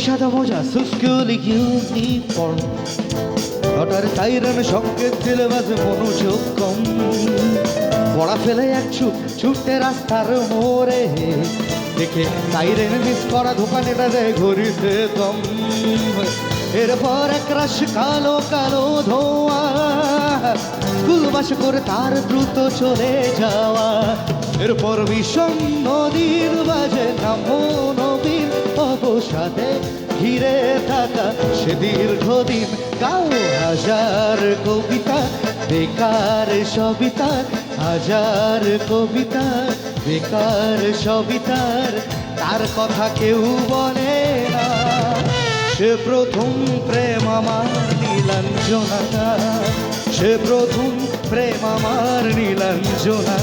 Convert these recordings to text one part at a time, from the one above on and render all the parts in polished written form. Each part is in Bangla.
সাদা মোজা স্কুল ইউনিফর্ম, হঠাৎ সাইরেন সংকেত দিলে বাজে মনোযোগ কম। পড়া ফেলে এক ছুটে রাস্তার মোড়ে, দেখে সাইরেন মিস করা দোকানেটা দেয় ঘড়িতে দম। এরপর এক রাশ কালো কালো ধোঁয়া, স্কুল বাস করে তার দ্রুত চলে যাওয়া। এরপর ভীষণ নদীর বাজে নামো নবীন অবসাদে ঘিরে থাকা সে দীর্ঘদিন। গাও হাজার কবিতা বেকার সবিতার, হাজার কবিতা বেকার সবিতার, তার কথা কেউ বলে না। সে প্রথম প্রেম আমার নীলাঞ্জনা, সে প্রথম প্রেম আমার নীলাঞ্জনা।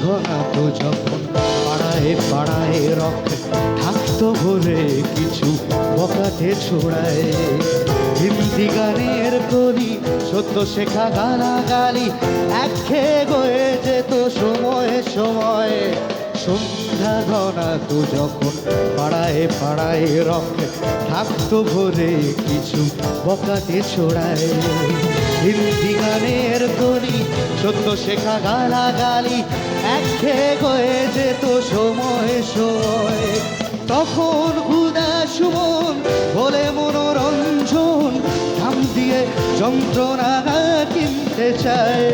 ঘনাতো যখন পাড়ায় পাড়ায় রক থাকতো বলে কিছু বকাটে ছোড়ায়। হিন্দি গানের কলি সত্য শেখা গালাগালি একঘেয়ে গয়ে যেত সময়ে সময়ে। সন্ধ্যা ঘনাতো যখন পাড়ায় পাড়ায় রক থাকতো বলে কিছু বকাটে ছোড়ায়। হিন্দি গানের কলি সত্য শেখা গালাগালি একঘেয়ে গয়ে যেত সময়ে সময়ে। তখন উদাস মন বলে মনোরঞ্জন দাম দিয়ে যন্ত্রণা কিনতে চায়।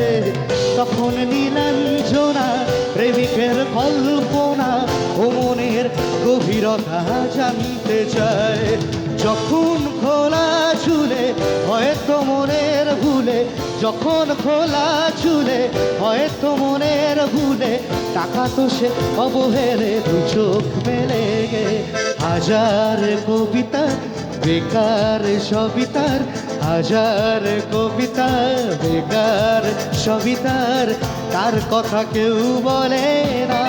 তখন নীলাঞ্জনা প্রেমিকের কল্পনা ও মনের গভীরতা জানতে চায়। যখন খোলা চুলে হয়তো মনের ভুলে, যখন খোলা চুলে হয়তো মনের ভুলে, টাকা তো সে অবহেলে দু চোখ মেলে গে। হাজার কবিতা বেকার সবিতার, হাজার কবিতা বেকার সবিতার, তার কথা কেউ বলে না।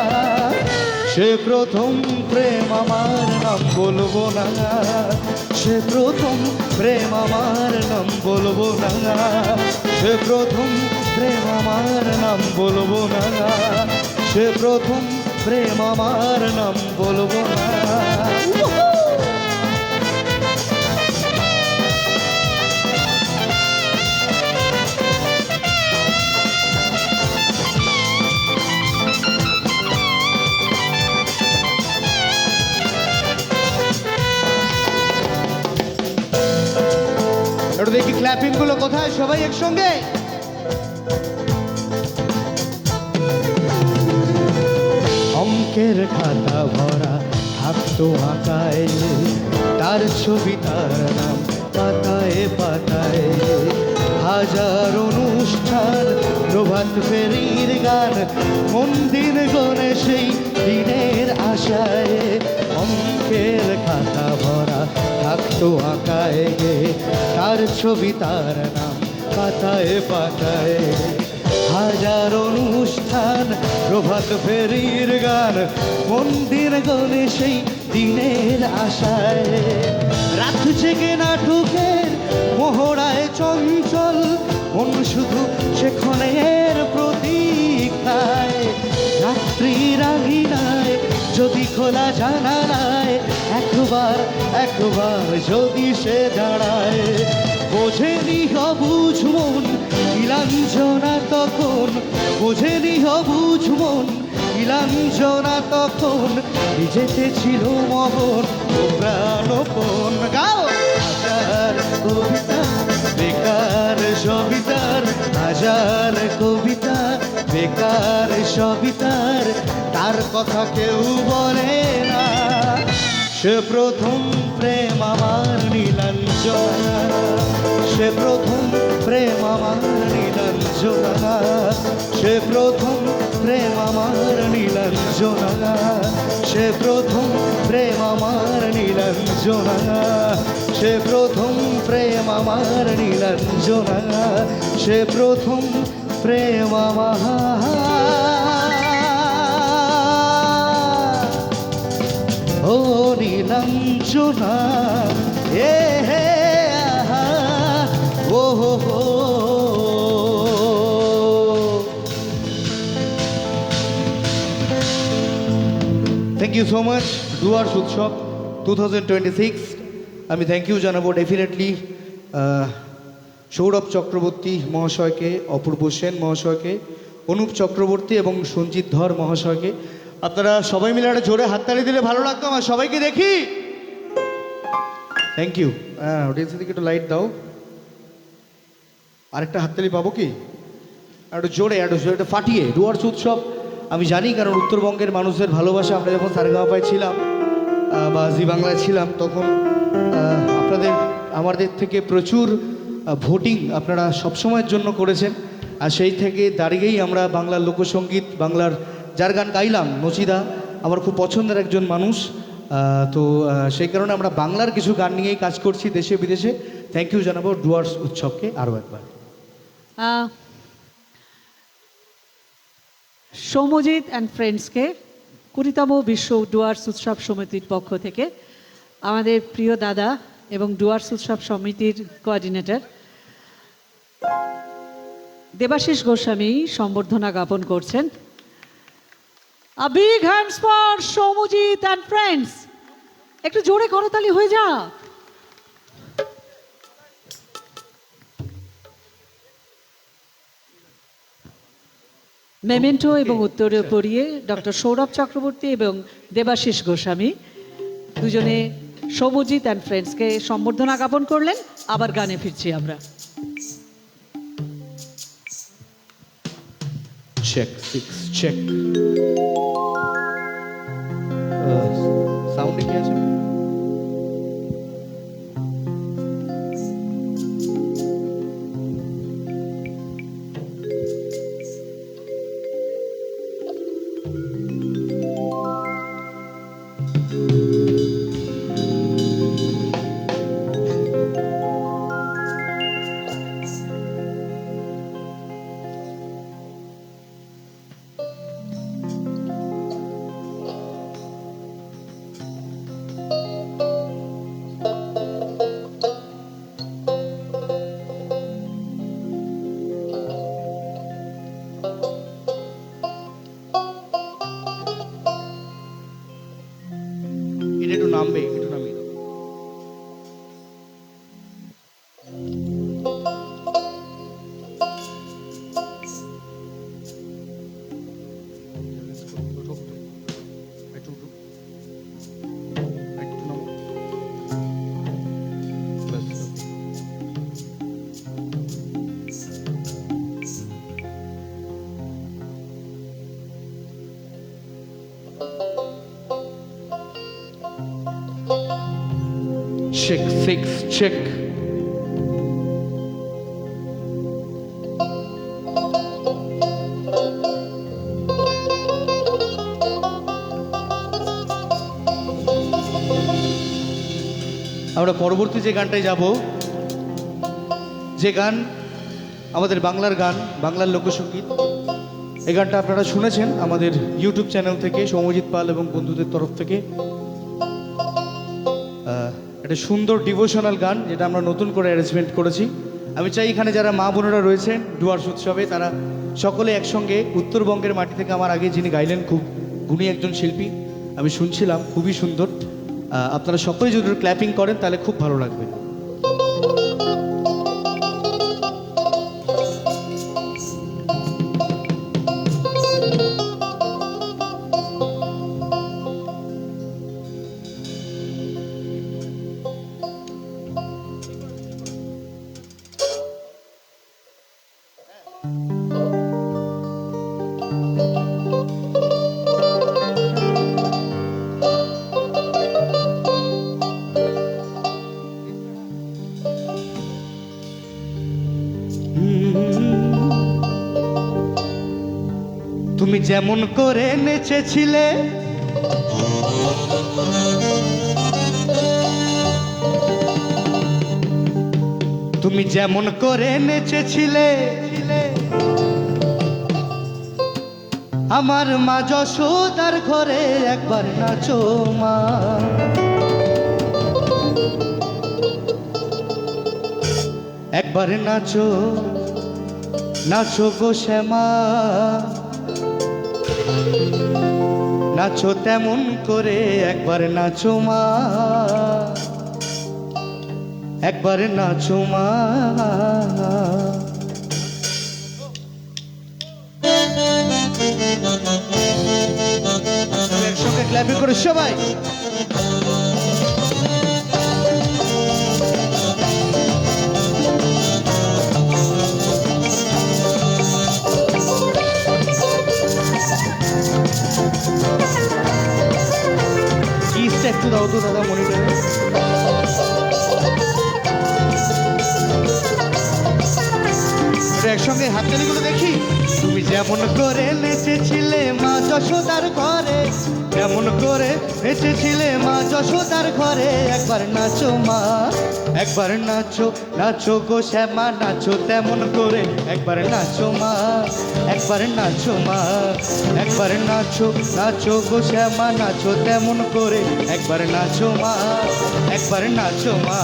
সে প্রথম প্রেম আমার নাম বলবো না, সে প্রথম প্রেম আমার নাম বলবো না, সে প্রথম প্রেম আমার নাম বলবো না, সে প্রথম প্রেম আমার নাম বলবো না। দেখি ক্ল্যাপিং গুলো কোথায়, সবাই একসঙ্গে। অঙ্কের খাতা ভরা থাকতো আঁকায়, তার ছবি তার নাম পাতায় পাতায়। হাজার অনুষ্ঠান প্রভাত ফেরির গান, মন্দির গনে সেই দিনের আশায়। অঙ্কের খাতা ভরা থাকতো আঁকায় গে, তার ছবি তার নাম পাতায় পাতায়। হাজার অনুষ্ঠান প্রভাত ফেরির গান, মন্দির গনে সেই দিনের আশায়। রাত জেগে নাটকের মোহরায় চঞ্চল মন শুধু সেক্ষণের প্রতীক্ষায়। রাত্রির আঙিনায় যদি খোলা জানালায় একবার একবার যদি সে দাঁড়ায়। বোঝেনি অবুঝ মন নীলাঞ্জনা তখন, বোঝেনি অবুঝ মন নীলাঞ্জনা তখন, নিজেতে ছিল মগন ও প্রাণপণ। গাও হাজার কবিতা বেকার সবিতার, হাজার কবিতা বেকার সবিতার, তার কথা কেউ বলে না। সে প্রথম প্রেম আমার নীলাঞ্জনা, সে প্রথম প্রেম আমার নীলাঞ্জনা, সে প্রথম প্রেম আমার নীলাঞ্জনা, সে প্রথম প্রেম আমার নীলাঞ্জনা। সে প্রথম প্রেম আমার নীলাঞ্জনা, সে প্রথম প্রেম আমার। ও নীলাঞ্জনা এ হে আহা, ও হো হো। Thank you so much Dooars উৎসব 2026। আমি থ্যাংক ইউ জানাবো ডেফিনেটলি সৌরভ চক্রবর্তী মহাশয়কে, অপূর্ব সেন মহাশয়কে, অনুপ চক্রবর্তী এবং সঞ্জিত ধর মহাশয়কে। আপনারা সবাই মিলে একটা জোরে হাততালি দিলে ভালো লাগতো আমার, সবাইকে দেখি। Thank you. হ্যাঁ, অডিয়েন্সের দিকে একটু লাইট দাও। আরেকটা হাততালি পাবো কি? একটু জোরে, একটু জোরে, একটু ফাটিয়ে। ডুয়ার্স উৎসব আমি জানি, কারণ উত্তরবঙ্গের মানুষদের ভালোবাসা। আমরা যখন সারেগামাপায় ছিলাম বা জি বাংলায় ছিলাম, তখন আপনাদের আমাদের থেকে প্রচুর ভোটিং আপনারা সবসময়ের জন্য করেছেন। আর সেই থেকে দাঁড়িয়েই আমরা বাংলার লোকসঙ্গীত, বাংলার যার গান গাইলাম, নচিদা আমার খুব পছন্দের একজন মানুষ। তো সেই কারণে আমরা বাংলার কিছু গান নিয়েই কাজ করছি দেশে বিদেশে। থ্যাংক ইউ জানাবো ডুয়ার্স উৎসবকে আরও একবার। সৌম্যজিৎ অ্যান্ড ফ্রেন্ডসকে 20তম বিশ্ব ডুয়ার্স উৎসব সমিতির পক্ষ থেকে আমাদের প্রিয় দাদা এবং ডুয়ার্স উৎসব সমিতির কোঅর্ডিনেটর দেবাশিস গোস্বামী সম্বর্ধনা জ্ঞাপন করছেন। A big hands for Soumyajit and friends. একটু জোরে করতালি হয়ে যা। মেমেন্টো এবং উত্তরে পড়িয়ে ডক্টর সৌরভ চক্রবর্তী এবং দেবাশিস গোস্বামী দুজনে সৌম্যজিৎ অ্যান্ড ফ্রেন্ডসকে সম্বর্ধনা জ্ঞাপন করলেন। আবার গানে ফিরছি আমরা। Check 6 check. সাউন্ড কি আছে? এটা একটু নামবে, একটু নামিয়ে দাও। Check 6 check. আমরা পরবর্তী যে গানটায় যাব, যে গান আমাদের বাংলার গান, বাংলার লোকসঙ্গীত। এই গানটা আপনারা শুনেছেন আমাদের ইউটিউব চ্যানেল থেকে, সৌম্যজিৎ পাল এবং বন্ধুদের তরফ থেকে। একটা সুন্দর ডিভোশনাল গান, যেটা আমরা নতুন করে অ্যারেঞ্জমেন্ট করেছি। আমি চাই এখানে যারা মা বোনেরা রয়েছেন ডুয়ার্স উৎসবে, তারা সকলে একসঙ্গে, উত্তরবঙ্গের মাটি থেকে আমার আগে যিনি গাইলেন, খুব গুণী একজন শিল্পী, আমি শুনছিলাম, খুবই সুন্দর। আপনারা সকলেই যদি ক্ল্যাপিং করেন তাহলে খুব ভালো লাগবে। তুমি যেমন করে নেচেছিলে তুমি যেমন করে নেচেছিলে আমার মা যশোদার ঘরে, একবার নাচো মা। একবার নাচো, নাচো গো শ্যামা, নাচো তেমন করে, একবার নাচো মা, একবার নাচো মা। একসঙ্গে ক্ল্যাপিং করে সবাই। কিসটা একটু দাও তো দাদা মনিটরে। একসঙ্গে হাততালিগুলো দেখি। তুমি যেমন করে নেচেছিলে মা যশোদার ঘরে, যেমন করে নেচেছিলে মা যশোদার ঘরে, একবার নাচো মা, একবার নাচো, নাচো গো শ্যামা, নাচো তেমন করে, একবার নাচো মা, একবার নাচো মা, একবার নাচো, নাচো গো শ্যামা, নাচো তেমন করে, একবার নাচো মা, একবার নাচো মা।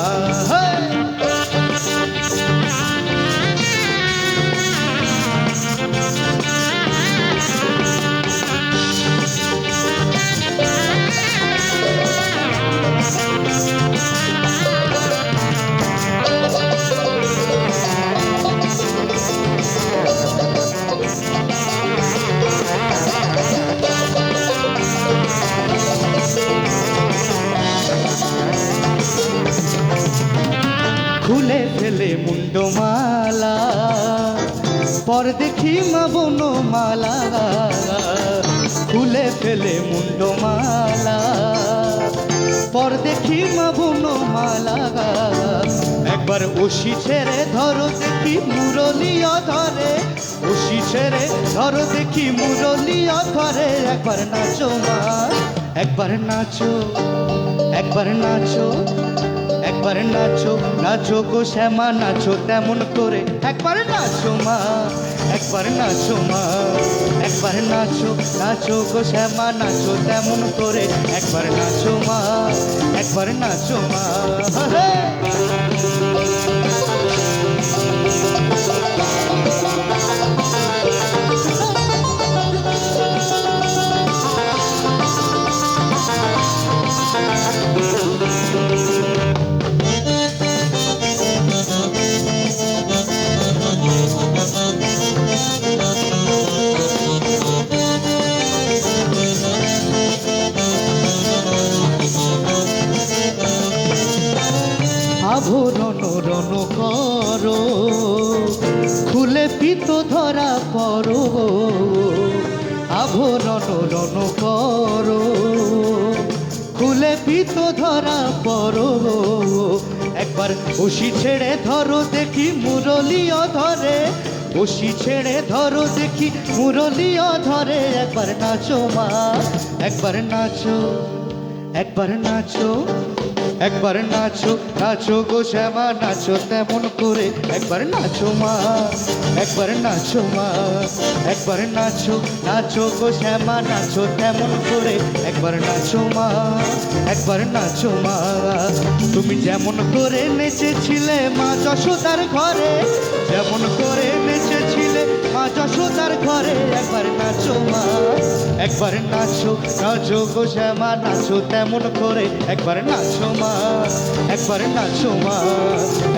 খুলে ফেলে মুন্ডমালা, পর দেখি মা বনমালা, খুলে ফেলে মুন্ডমালা, পর দেখি মা বনমালা, একবার ওষি ছেড়ে ধরো দেখি মুরলিও ধরে, ওষি ছেড়ে ধরো দেখি মুরলিও ধরে, একবার নাচো মা, একবার নাচো, একবার নাচো, একবার নাচো, নাচো গো শ্যামা, নাচো তেমন করে, একবার নাচো মা, একবার নাচো মা, একবার নাচো, নাচো গো শ্যামা, নাচো তেমন করে, একবার নাচো মা, একবার নাচো মা। আভরণ রণ করো, খুলে পিত ধরা পড়ো, আভরণ রণ করো, খুলে পিত ধরা পড়ো, একবার ওষি ছেড়ে ধরো দেখি মুরলিও ধরে, ওষি ছেড়ে ধরো দেখি মুরলিও ধরে, একবার নাচো মা, একবার নাচো, একবার নাচো, একবার নাচো, নাচো গো শ্যামা, নাচো তেমন করে, একবার নাচো মা, একবার নাচো মা, একবার নাচো, নাচো গো শ্যামা, নাচো তেমন করে, একবার নাচো মা, একবার নাচো মা। তুমি যেমন করে নেচেছিলে মা যশোদার ঘরে, যেমন করে নেচেছিলে মা যশোদার ঘরে, একবার নাচো মা, একবার নাচো, নাচো গো শ্যামা, নাচো তেমন করে, একবার নাচো মা, একবার নাচো মা,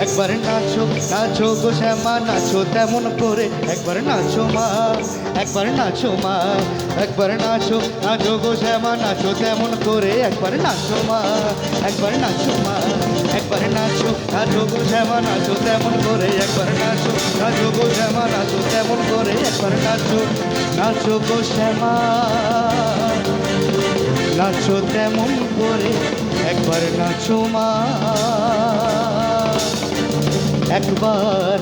একবার নাচো, নাচো গো শ্যামা, নাচো তেমন করে, একবার নাচো মা, একবার নাচো মা, একবার নাচো, নাচো গো শ্যামা, নাচো তেমন করে, একবার নাচো মা, একবার নাচো মা, একবার নাচো, নাচো গো শ্যামা, নাচো তেমন করে, একবার নাচো, নাচো গো শ্যামা, নাচো তেমন করে, একবার নাচো, নাচো গো শ্যামা, নাচো তেমন করে, একবার নাচো মা, একবার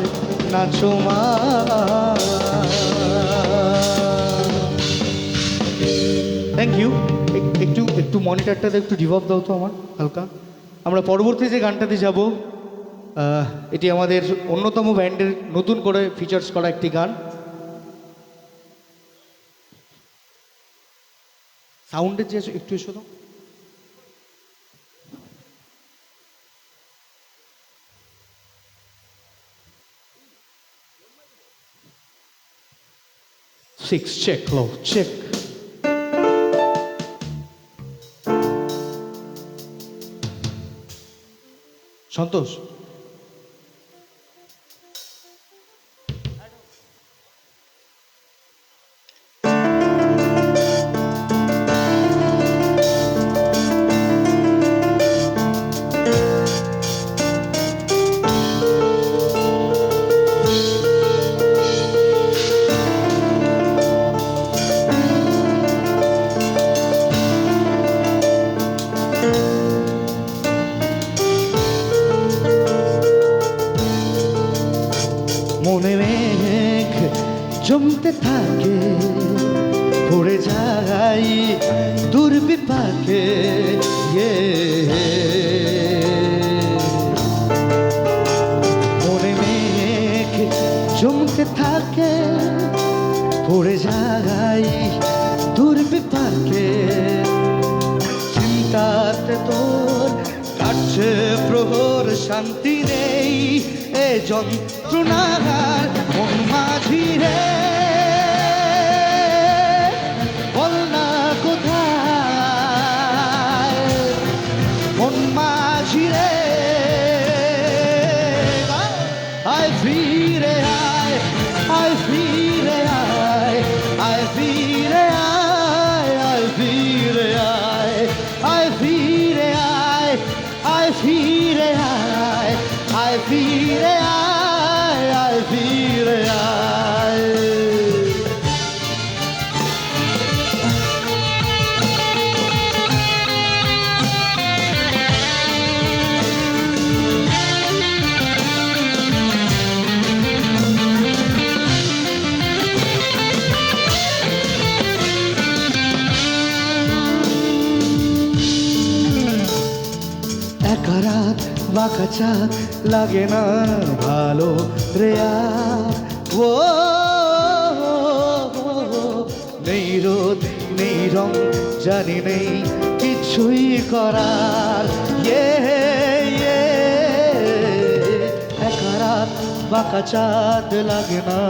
নাচো মা। Thank you. একটু একটু মনিটরটাতে একটু রিভার্ব দাও তো আমার হালকা। আমরা পরবর্তী যে গানটাতে যাব এটি আমাদের অন্যতম ব্যান্ডের নতুন করে ফিচার্স করা একটি গান। সাউন্ডের যে একটু এসো তো। সিক্স চেক লো চেক। সন্তোষ মনে মেঘ জমতে থাকে, পড়ে যাই দুর্বিপাকে। মনে মেঘ জমতে থাকে, পড়ে যাই দুর্বিপাকে। চিন্তাতে তোর কাটছে প্রহর, শান্তি নেই এ যন্ত্রণার মন মাঝি রে। বল না কোথায় মন মাঝি রে। আয় ফিরে আয়, আয় ফিরে আয়, আয় ফিরে আয়, আয় ফিরে আয়, আয় ফিরে আয়, আয় ফিরে আয়, আয় ফিরে আয়, আয় ফিরে আয়। একা রাত বাঁকা চাঁদ লাগে না ভালো রে আর। ও নেই রোদ নেই রং, জানি নেই কিছুই করার। একা রাত বাঁকা চাঁদ লাগে না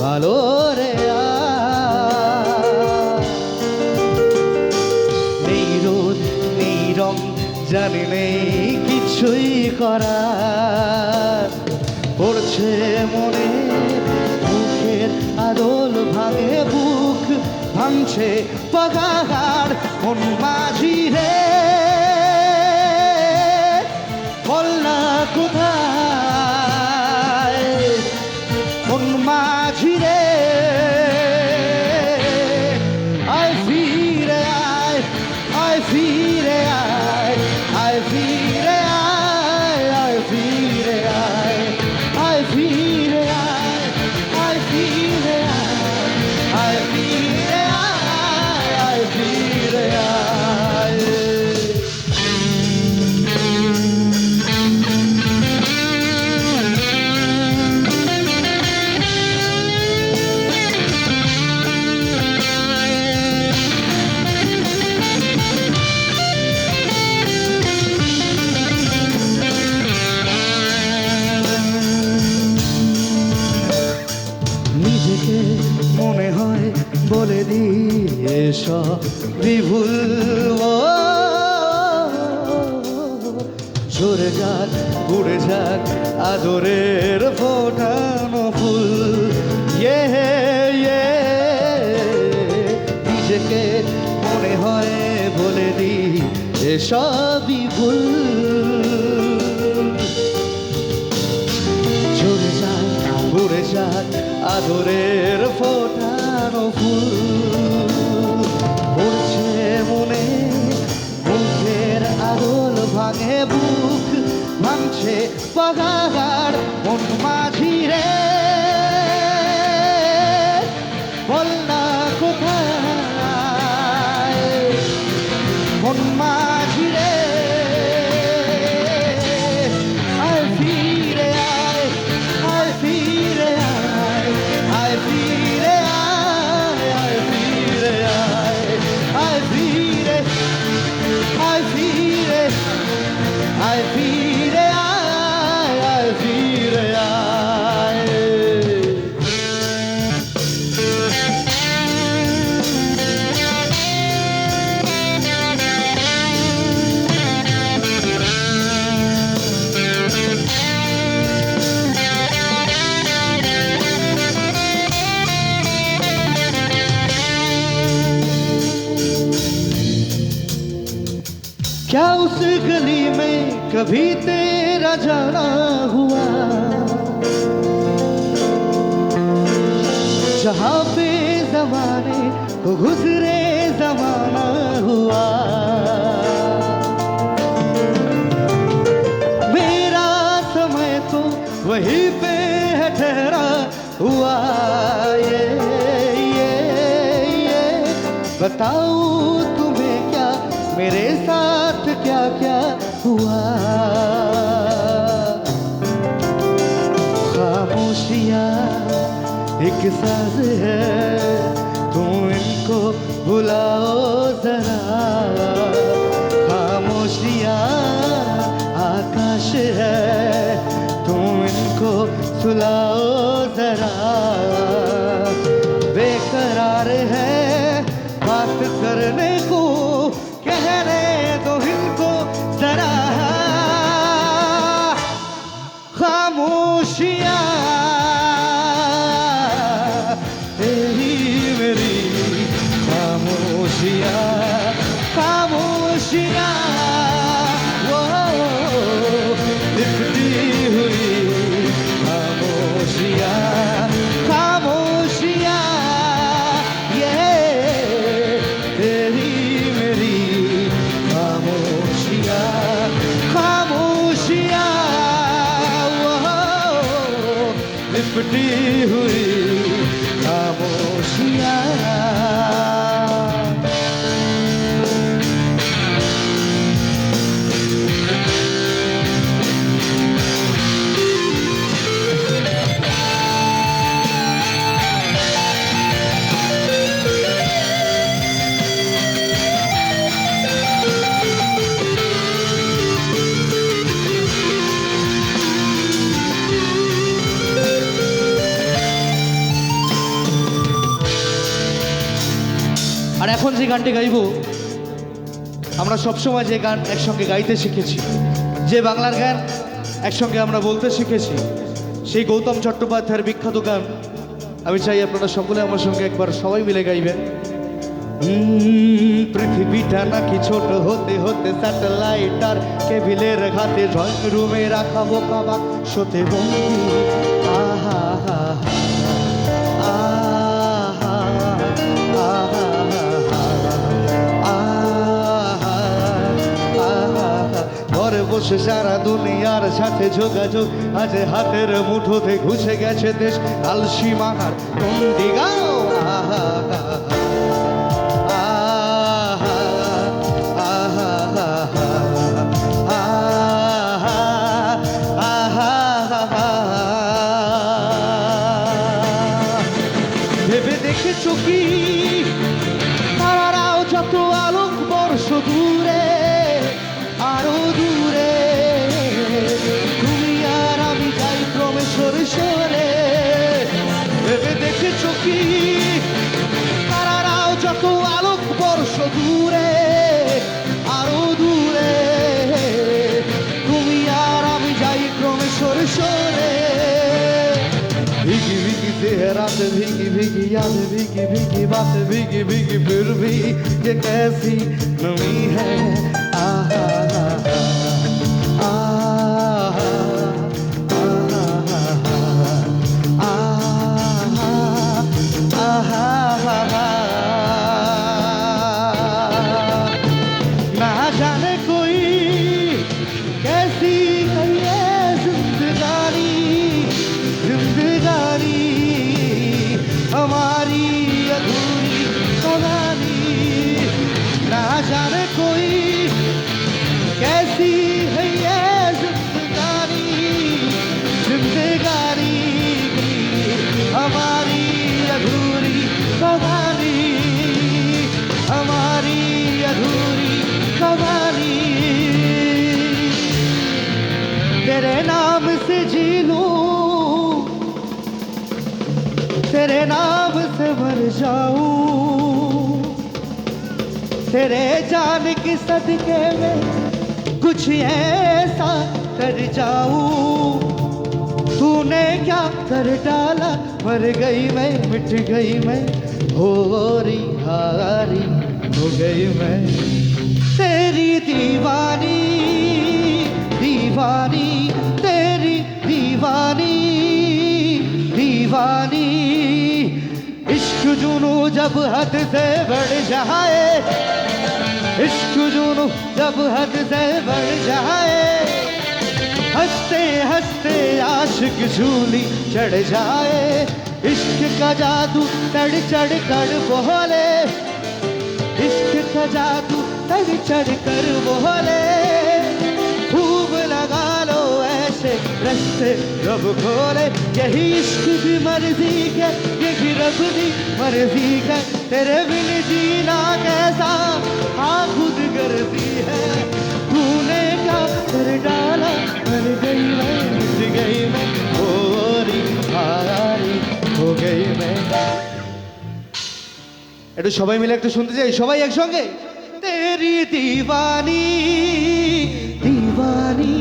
ভালো রে আর। নেই রোদ নেই রং, জানি নেই কিছুই করার। পড়ছে মনে বুকের আদল, ভাঙে বুক ভাঙছে পাহাড় মন মাঝি রে। বল না কোথায় মন মাঝি রে। আয় ফিরে আয়, আয় ফিরে আয়, আয় ফিরে আয়, আয় ফিরে আয়, আয় ফিরে আয়, আয় ফিরে আয়, আয় ফিরে আয়, আয় ফিরে আয়। নিজেকে মনে হয় বলে দিয়ে সবই ভুলব। ঝরে যাক উড়ে যাক আদরের ফোটানো ফুল। নিজেকে মনে হয় বলে দিই এসবই ভুল। ঝরে যাক উড়ে যাক আদরের ফোটানো ফুল। পড়ছে মনে বুকের আদল, ভাঙে বুক ভাঙছে পাহাড় মন মাঝি রে। বল না কোথায় মন মাঝি রে। আয় ফিরে आए फिरे आए फिरे आए। क्या उस गली में कभी तेरा जाना हुआ, जहाँ पे जमाने को गुजरे जमाना हुआ। मेरा समय तो वहीं पे है ठहरा हुआ। ये बताऊं तुम्हें क्या मेरे साथ क्या क्या हुआ। खामोशियाँ एक साज है, तुम इनको बुलाओ जरा। खामोशियाँ आकाश है, तुम इनको सुलाओ जरा। बेकरार है बात करने को, कहने दो इनको जरा। खामोशियाँ तेरी मेरी खामोशियाँ, खामोशियाँ वो लिपटी हुई खामोशियाँ, खामोशियाँ ये तेरी मेरी खामोशियाँ, खामोशियाँ वो लिपटी हुई खामोशियाँ। আর এখন যে গানটি গাইব, আমরা সবসময় যে গান একসঙ্গে গাইতে শিখেছি, যে বাংলার গান একসঙ্গে আমরা বলতে শিখেছি, সেই গৌতম চট্টোপাধ্যায়ের বিখ্যাত গান আমি চাই আপনারা সকলে আমার সঙ্গে একবার সবাই মিলে গাইবেন। পৃথিবীটা নাকি ছোট হতে হতে স্যাটেলাইট আর কেবিলের ঘাতে ড্রয়িং রুমে রাখা বোকা বাক্সতে বন্দি। আহা হা ঘরে বসে সারা দুনিয়ার সাথে যোগাযোগ আজ হাতের মুঠোতে ঘুষে গেছে দেশ আলসি মাহার বন্দি গাও। আহা ভেবে দেখেছো কি তারারাও যত আলোক বর্ষ দূরে, আরো দূরে তুমি আর আমি যাই ক্রমে সরে সরে। ভেবে দেখেছো কি তারারাও যত আলোক বর্ষ দূরে, আরো দূরে তুমি আর আমি যাই ক্রমে সরে সরে। भीगी भीगी सेहरात भीगी भीगी याद भीगी भीगी बात भीगी भीगी फिर भी ये कैसी नमी है। आहा आहा आहा आहा। ना जाने कोई कैसी कही है जिंदगानी, जिंदगानी हमारी अधूरी कहानी। ना जाने कोई जाऊं तेरे जान की सदके में कुछ ऐसा कर जाऊं तूने क्या कर डाला मर गई मैं मिट गई मैं होरी हारी हो गई मैं तेरी दीवानी दीवानी तेरी दीवानी दीवानी इश्क जुनू जब हद से बढ़ जाए इश्क जुनू जब हद से बढ़ जाए हंसते हंसते आशिक झूली चढ़ जाए इश्क का जादू चढ़ चढ़ कर बोले इश्क का जादू चढ़ चढ़ कर बोले खूब लगा लो ऐसे रस्ते रब खोले यही इश्क की मर्जी है यही रब की मर्जी है तेरे बिन जीना कैसा हाँ खुद गर्जी है तूने क्या कर डाला मर गई मैं मिट गई मैं होरी हारी हो गई मैं একটু সবাই মিলে একটু শুনতে চাই সবাই একসঙ্গে तेरी दीवानी दीवानी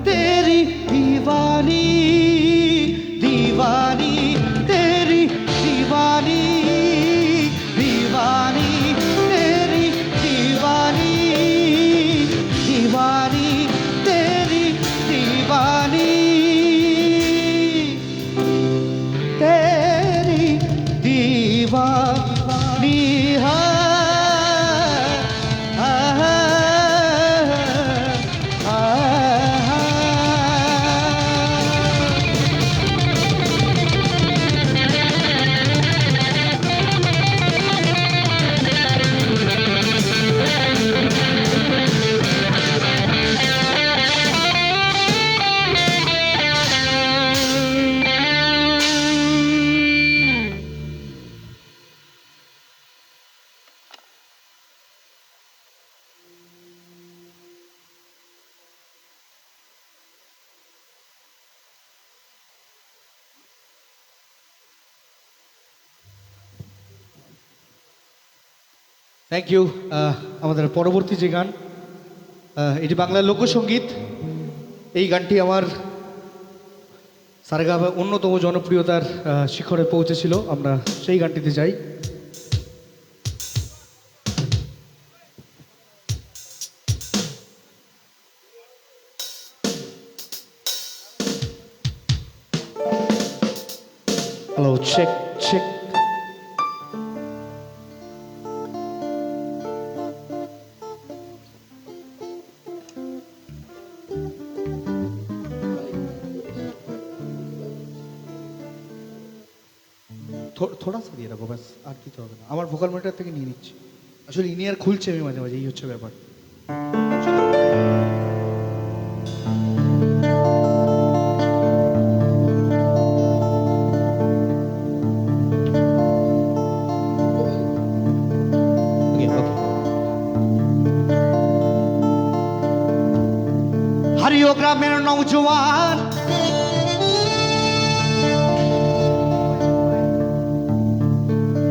तेरी दीवानी दीवानी तेरी दीवानी दीवानी तेरी दीवानी दीवानी तेरी दीवानी तेरी दीवानी থ্যাংক ইউ আমাদের পরবর্তী যে গান এটি বাংলার লোকসঙ্গীত এই গানটি আমার সারেগামা অন্যতম জনপ্রিয়তার শিখরে পৌঁছেছিল আমরা সেই গানটিতে যাই হ্যালো চেক চেক थोड़ा सा দিয়ে রাখো ব্যাস আর কিছু হবে না আমার ভোকাল মনিটর থেকে নিয়ে নিচ্ছি আসলে ইনিয়ার খুলছে আমি মাঝে মাঝে এই হচ্ছে ব্যাপার हरियो ग्रामीण नौजवान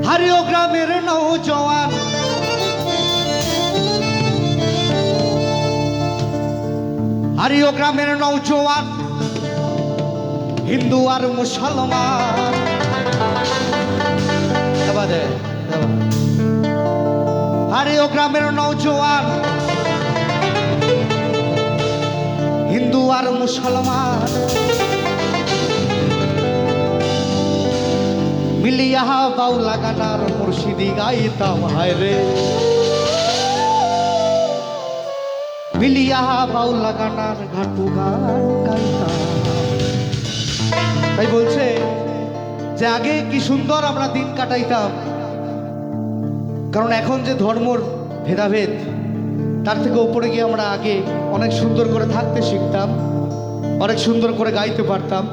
हरियो ग्रामीण नौजवान हरियो ग्रामीण नौजवान हिंदू और मुसलमान हरियो ग्रामीण नौजवान हिंदू और मुसलमान मिलिया बाउला गानार मुर्शिदी गाइताम हाय रे मिलिया बाउला गानार घाटू गान गाइताम তাই বলছে যে আগে কি সুন্দর আমরা দিন কাটাইতাম কারণ এখন যে ধর্মর ভেদাভেদ তার থেকে উপরে গিয়ে আমরা আগে অনেক সুন্দর করে থাকতে শিখতাম অনেক সুন্দর করে গাইতে পারতাম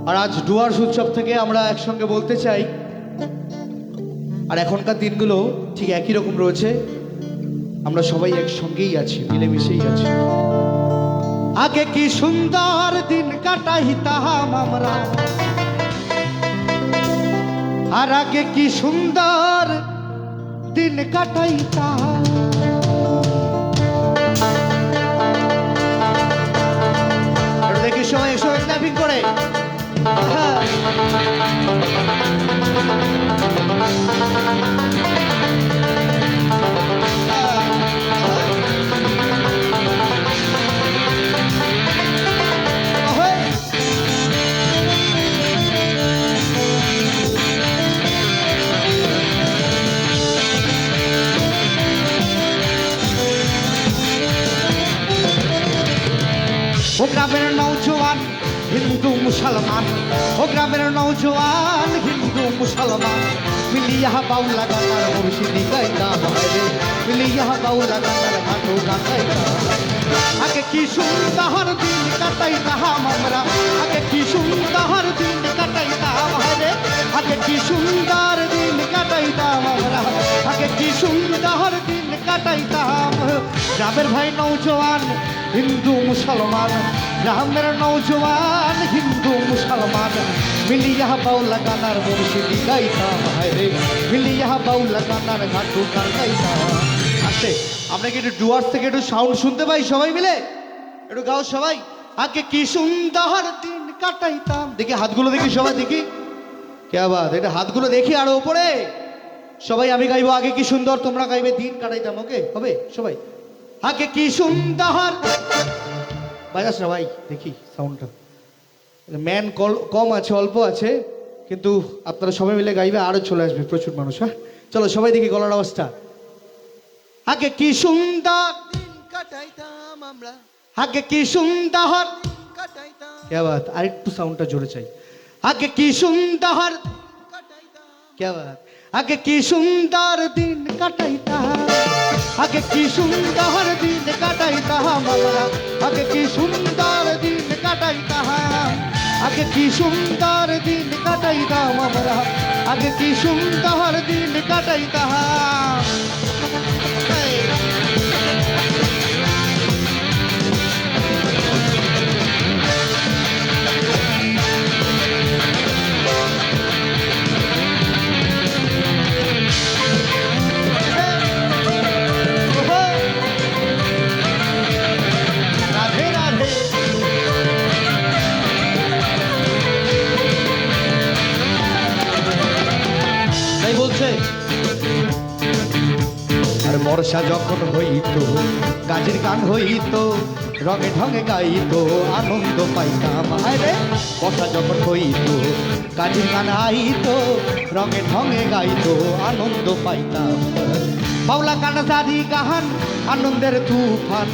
আর আজ ডুয়ার্স উৎসব থেকে আমরা একসঙ্গে বলতে চাই আর এখনকার দিনগুলো ঠিক একই রকম রয়েছে আমরা সবাই একসঙ্গেই আছি মিলেমিশেই আছি আগে কি সুন্দর দিন কাটাইতাম আমরা আর আগে কি সুন্দর দিন কাটাইতাম। দেখি সবাই সবাই স্ন্যাপিং করে। হ্যাঁ। ও গ্রামের নৌজওয়ান হিন্দু মুসলমান, ও গ্রামের নৌজওয়ান হিন্দু মুসলমান, মিলিয়া বাউলা গানার মুর্শিদি গাইতা ভাইরে, মিলিয়া বাউলা গানার ঘাটু গাইতা। আগে কি সুন্দর দিন কাটাইতাম আমরা, আগে কি সুন্দর দিন কাটাইতাম ভাইরে, আগে কি সুন্দর দিন কাটাইতাম আমরা, আগে কি সুন্দর দিন কাটাইতাম। গ্রামের ভাই নৌজওয়ান হিন্দু মুসলমান, গ্রামের নৌজওয়ান হিন্দু মুসলমান, মিলিয়া বাউলা গানার মুর্শিদি গাইতাম হায়রে, মিলিয়া বাউলা গানার ঘাটু গাইতাম। আসে আমরা কি একটু ডুয়ার্স থেকে একটু সাউন্ড শুনতে পাই সবাই মিলে? একটু গাও সবাই। আগে কি সুন্দর দিন কাটাইতাম। দেখি হাতগুলো দেখি সবাই, দেখি কে বাত, এটা হাতগুলো দেখি আরো উপরে সবাই। আমি গাইবো আগে কি সুন্দর, তোমরা গাইবে দিন কাটাইতাম। ওকে হবে সবাই? আগে কি সুন্দর, বাজাস না ভাই, দেখি সাউন্ডটা। ম্যান কম আছে, অল্প আছে, কিন্তু আপনারা সবাই মিলে গাইবে, আরো চলে আসবে প্রচুর মানুষ। হ্যাঁ চলো সবাই দেখি গলার অবস্থা। আগে কি সুন্দর দিন কাটাইতাম আমরা, আগে কি সুন্দর কাটাইতাম। কে বাত, আরেকটু সাউন্ডটা জোরে চাই। আগে কি সুন্দর কাটাইতাম। কে বাত, আগে কি সুন্দর দিন কাটাইতাম, আগে কি সুন্দর দিন কাটাইতাম আমরা, আগে কি সুন্দর দিন কাটাইতাম, আগে কি সুন্দর দিন কাটাইতাম আমরা, আগে কি সুন্দর দিন কাটাইতাম। আর বর্ষা যখন হইত গাছের গান হইত, রঙে ঢঙে গাইত আনন্দ পাইতাম। আরে বর্ষা যখন হইত গাছের গান আইত, রঙে ঢঙে গাইত আনন্দ পাইতাম। বাউলা গান জারি গাহান আনন্দের তুফান,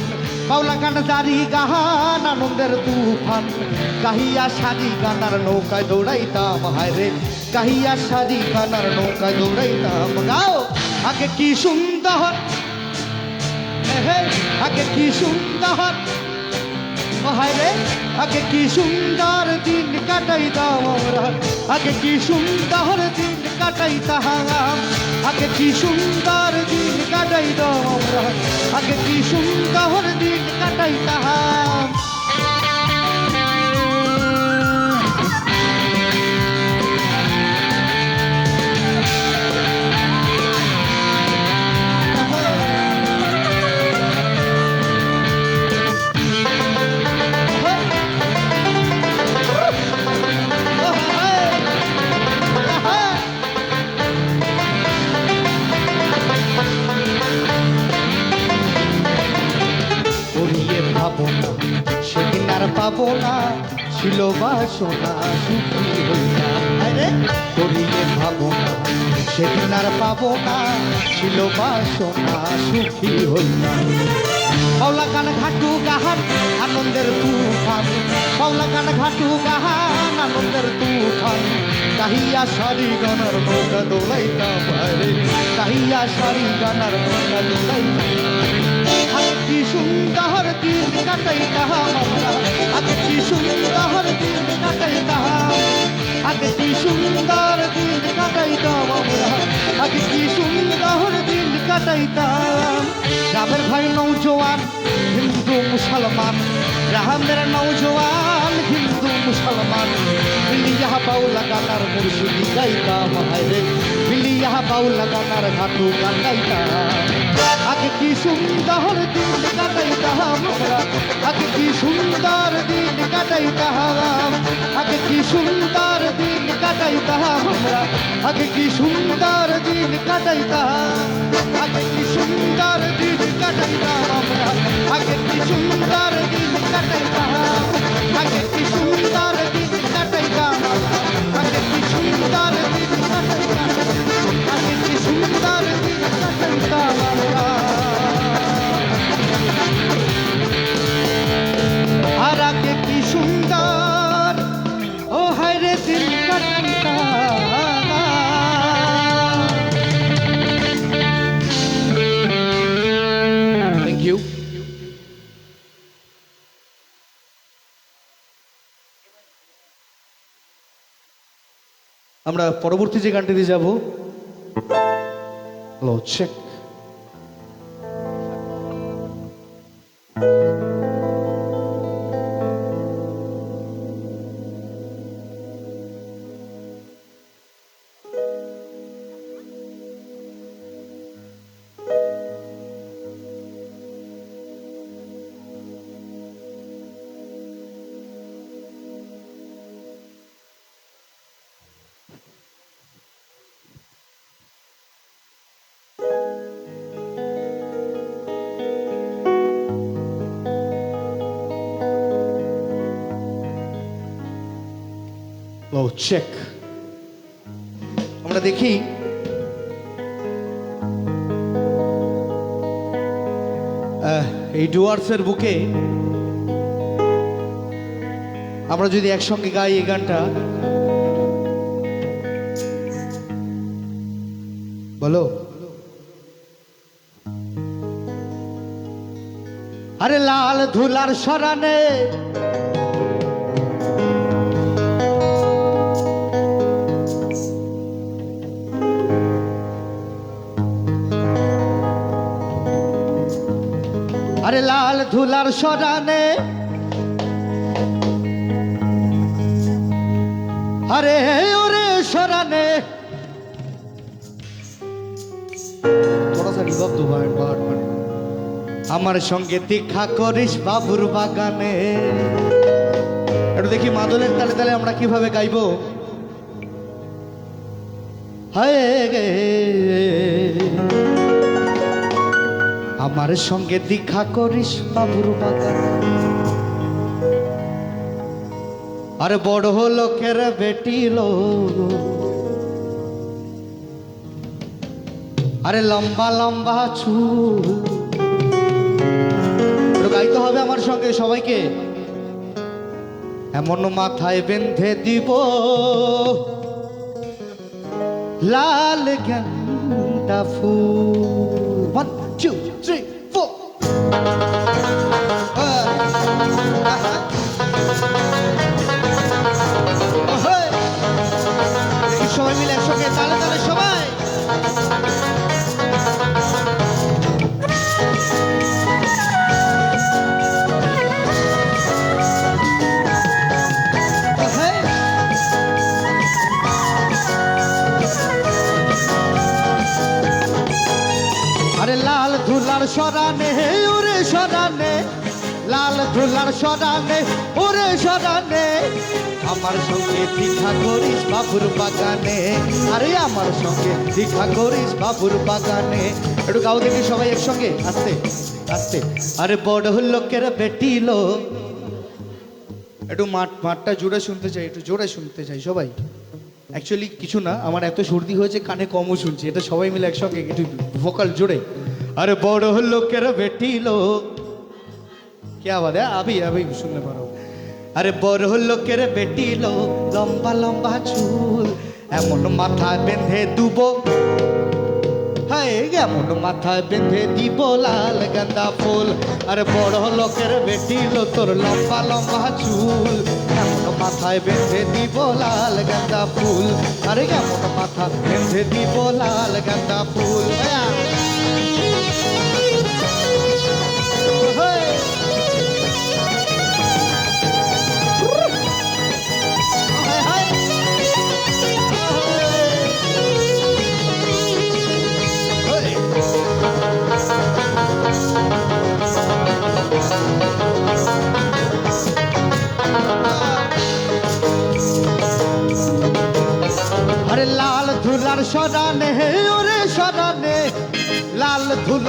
বাউলা গান জারি গাহান আনন্দের তুফান, কাহিয়া সারি গানার নৌকায় দৌড়াইতাম। হায়রে কাহিয়া সারি গানার নৌকায় দৌড়াইতাম। গাও আগে কি সুন্দর, আগে কি সুন্দর, হায়রে আগে কি সুন্দর দিন কাটাইতাম আমরা, আগে কি সুন্দর দিন কাটাইতাম, আগে কি সুন্দর দিন কাটাইতাম আমরা, আগে কি সুন্দর দিন কাটাইতাম। সেদিন আর পাবো না, ছিল বাসনা সুখী হইতাম। আরে করিয়ে ভাবো না, সেদিন আর পাবো না, ছিল বাসনা সুখী হইতাম। বাউলা গান ঘাটু গাহান আনন্দের তুফান, বাউলা গান ঘাটু গাহান আনন্দের তুফান, কাহিয়া সারি গানার নৌকা দোলাইতাম। আরে কাহিয়া সারি গানার নৌকা দোলাইতাম। আগে কি সুন্দর দিন কাটাইতাম আমরা, আগে কি সুন্দর দিন কাটাইতাম, আগে কি সুন্দর দিন কাটাইতাম আমরা, আগে কি সুন্দর দিন কাটাইতাম। গ্রামের ভাই নৌজওয়ান হিন্দু মুসলমান, গ্রামের নৌজওয়ান খ্রিস্টান হিন্দু মুসলমান মিলিয়া বাউলা গানার মুর্শিদি গাইতাম হায়রে মিলিয়া বাউলা গানার ঘাটু গান গাইতাম আগে কি সুন্দর দিন কাটাইতাম আমরা আগে কি সুন্দর দিন কাটাইতাম আগে কি সুন্দর দিন কাটাইতাম আমরা আগে কি সুন্দর দিন কাটাইতাম আগে কি সুন্দর দিন কাটাইতাম আমরা আগে কি সুন্দর দিন কাটাইতাম আগে কি সুন্দর দিন কাটাইতাম আগে কি সুন্দর দিন কাটাইতাম আগে কি সুন্দর দিন কাটাইতাম আমরা আর আগে কি সুন্দর ও হায় রে দিন কাটাইতাম থ্যাংক ইউ আমরা পরবর্তী যে গানটিতে যাব হ্যালো চেক হ্যালো চেক আমরা দেখি এই ডুয়ার্সের বুকে আমরা যদি একসঙ্গে গাই এই গানটা বলো আরে লাল ধুলার সরানে আরে লাল ধুলার সরানে আরে ওরে সরানে थोड़ा सा रिवर्ब दो बार আমার সঙ্গে দেখা করিস বাবুর বাগানে একটু দেখি মাদলের তালে তালে আমরা কিভাবে গাইবো হায় গে আমার সঙ্গে দেখা করিস বাবুর বাগানে আরে বড় লোকের বেটি লো আরে লম্বা লম্বা চুল গাইতে হবে আমার সঙ্গে সবাইকে এমন মাথায় বেঁধে দিব লাল গেন্দা ফুল 1 2 3 4 সবাই মিলে একসঙ্গে তালে তালে সবাই আরে লাল ধুলার সরানে ওরে সরানে লাল ধুলার সরানে ওরে সরানে আমার সঙ্গে দেখা করিস বাবুর বাগানে আরে আমার সঙ্গে দেখা করিস বাবুর বাগানে একটু গাও দেখি সবাই একসঙ্গে আস্তে আস্তে আরে বড় লোকের বেটি লো একটু মাঠটা জোরে শুনতে চাই একটু জোরে শুনতে চাই সবাই অ্যাকচুয়ালি কিছু না আমার এত সর্দি হয়েছে কানে কমও শুনছি এটা সবাই মিলে একসঙ্গে একটু ভোকাল জোরে আরে বড় লোকের বেটি লো কে আওয়াজ আবি আবি শুনতে পারো আরে বড় লোকের বেটি লো লম্বা লম্বা চুল এমন মাথায় বেঁধে দুবো হায় এমন মাথায় বেঁধে দিব লাল গাঁদা ফুল আরে বড় লোকের বেটি লো তোর লম্বা লম্বা চুল এমন মাথায় বেঁধে দিব লাল গাঁদা ফুল আরে এমন মাথা বেঁধে দিব লাল গাঁদা ফুল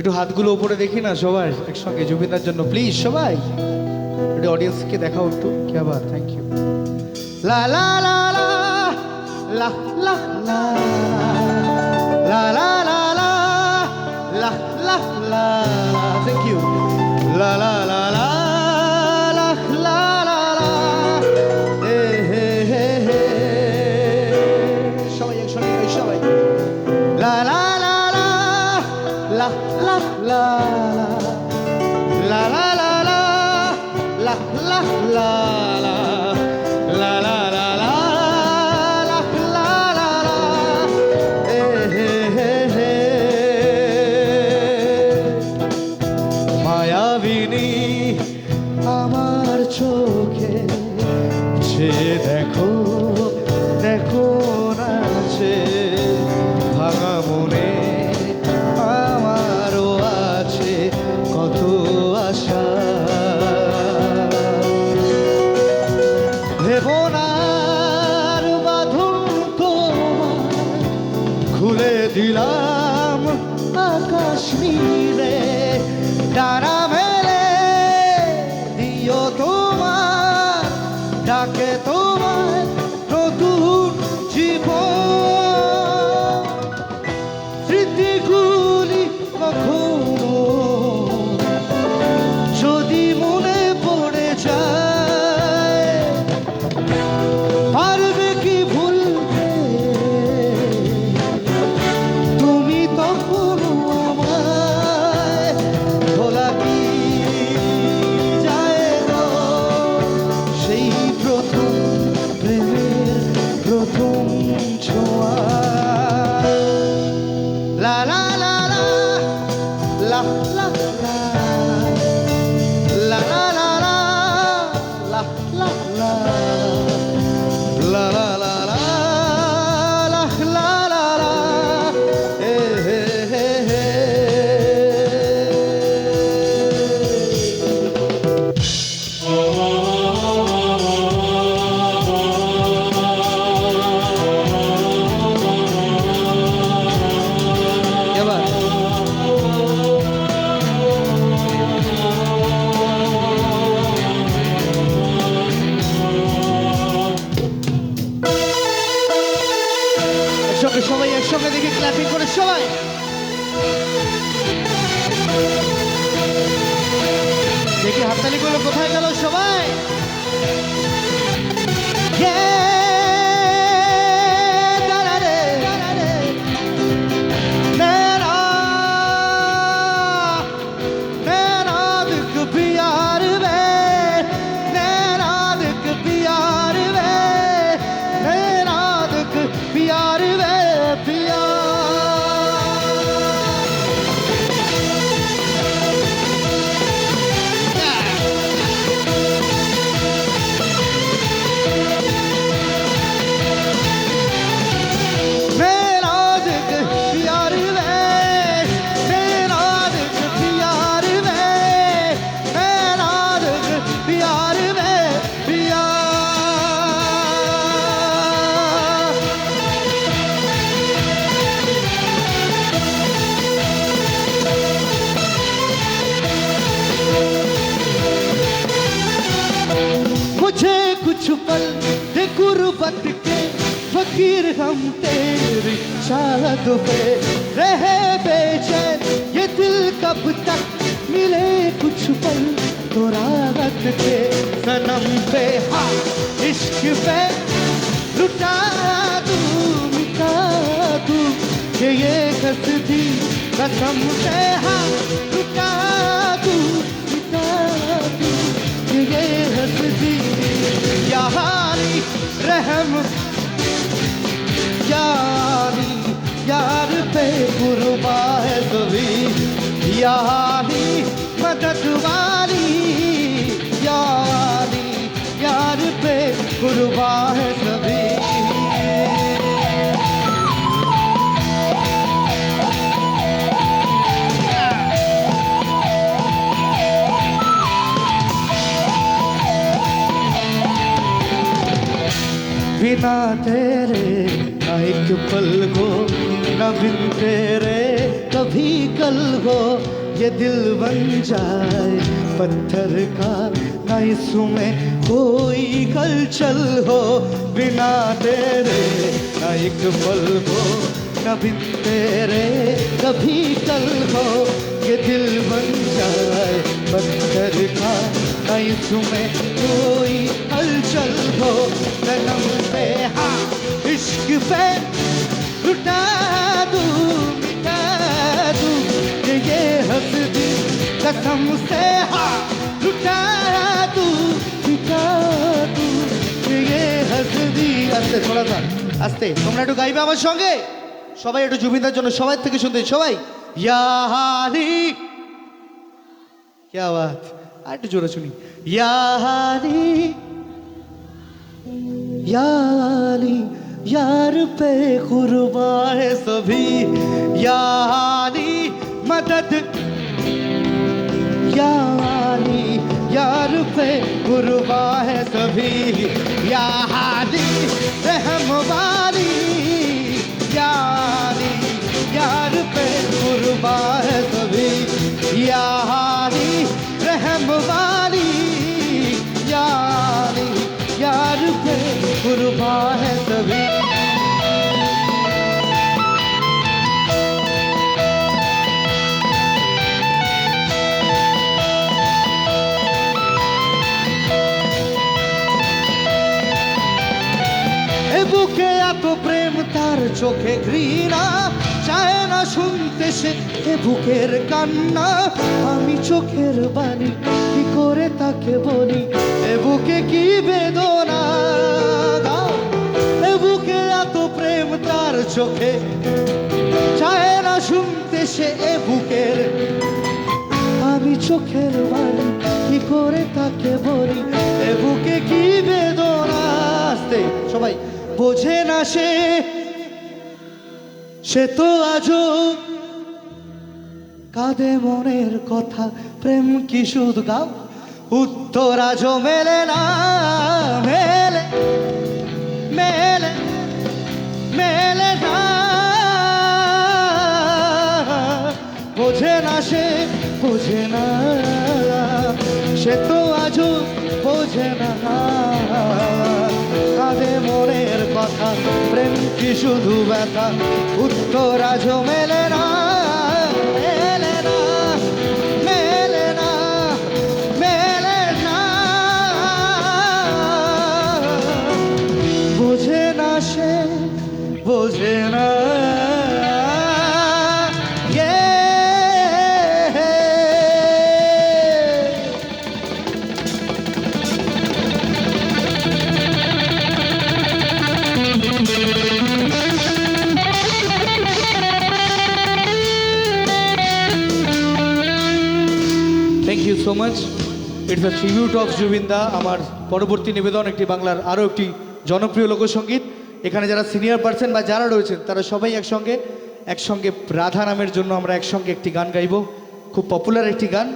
একটু হাতগুলো উপরে দেখি না সবাই একসঙ্গে জুবিনদার জন্য প্লিজ সবাই একটু অডিয়েন্সকে দেখাও একটু কি আবার থ্যাংক ইউ লা লা লা লা লা লা লা লা লা লা লা লা লা লা থ্যাংক ইউ লা লা লা লা লা লা লা লা হে হে হে হে সবাই একসঙ্গে সবাই লা লা লা লা লা লা লা লা লা লা লা লা লা লা লা La la la la la la la la he মায়াবিনী আমার চোখে সে দেখো দেখো নাচে ভাঙা মনে আমারও আছে কত আশা ভেবনার বাঁধন তোমার খুলে দিলাম আকাশ নীলে ডানা মেলে দিও তোমার ডাকে তোমার নতুন জীবন স্মৃতিগুলি কখনো যদি মনে পড়ে যায় পারবে কি ভুলতে তুমি তখনও আমায় ভোলা কি যায় গো সেই প্রথম প্রেমের প্রথম ছোঁয়া লা লা লা লা লা লা লা লা লা লা লা লা লা La la la la la la la la hey hey hey hey এবার একসঙ্গে সবাই একসঙ্গে দেখি ক্ল্যাপিং করে সবাই দেখি হাততালি গুলো কোথায় গেল সবাই प्यार वे पिया मेरा दिल प्यार वे मेरा दिल प्यार वे मेरा दिल प्यार वे पिया मुझे कुछ पल दे गुर्बत के फकीर हम तेरी चाहत पे रहे बेचैन ये दिल कब तक मिले कुछ पल तो राहत के सनम पे हाँ इश्क पे लुटा दूँ मिटा दूँ कि ये कसदी कसम से हाँ लुटा दूँ मिटा दूँ कि ये हस्ती यारी रहम यारी यार पे कुर्बा है सभी यारी मदद वाली यारी यार पे कुर्बा है सभी बिना तेरे ना एक पल को न बिन तेरे कभी कभी कल हो ये दिल बन जाए पत्थर का, ना इसमें कोई हलचल हो बिना तेरे, ना एक पल हो न बिन तेरे, कभी कल हो ये दिल बन जाए पत्थर का, ना इसमें कोई हलचल हो, कलम पे हाँ इश्क पे लुटा दूं मिटा दूं ये हंसदी कसम से, हाँ लुटा दूं मिटा दूं ये हंसदी। আস্তে थोड़ा सा আস্তে, তোমরা একটু গাইবে আমার সঙ্গে সবাই, একটু জুবিনদার জন্য সবাই থেকে শুনতে সবাই। ইয়া হালি क्या बात, আর একটু জোরে শুনি। ইয়া হালি याली यार पे कुर्बा है सभी, याली मदद याली यार पे कुर्बा है सभी, याली रहम वाली याली यार पे कुर्बा है सभी, याली रहम वाली याली यार पे कुर्बा है सभी। এ বুকে এত প্রেম তার চোখে ঘৃণা, চায় না শুনতে সে এ বুকের কান্না, আমি চোখের বাণী কি করে তাকে বলি, এ বুকে কি বেদনা, এ বুকে এত প্রেম তার চোখে, চায় না শুনতে সে এ বুকের, আমি চোখের বাণী কি করে তাকে বলি, এ বুকে কি বেদনা। আস্তে সবাই, বোঝে না সে সে তো আজও কাঁদে মনের কথা, প্রেম কি শুধু গাও, উত্তর আজও মেলে না, মেলে মেলে মেলে না, বোঝে না সে বোঝে না, সে তো আজও বোঝে না, কাঁদে মনের কথা, প্রেম কি শুধু ব্যথা, উত্তর আজও মেলে না, মেলে না মেলে না মেলে না, বোঝে না সে বোঝে না। Thank you so much, it's a tribute of জুবিনদা। আমার পরবর্তী নিবেদন একটি বাংলার আরও একটি জনপ্রিয় লোকসঙ্গীত। এখানে যারা সিনিয়র পার্সন বা যারা রয়েছেন তারা সবাই একসঙ্গে রাধা নামের জন্য আমরা একসঙ্গে একটি গান গাইব, খুব পপুলার একটি গান।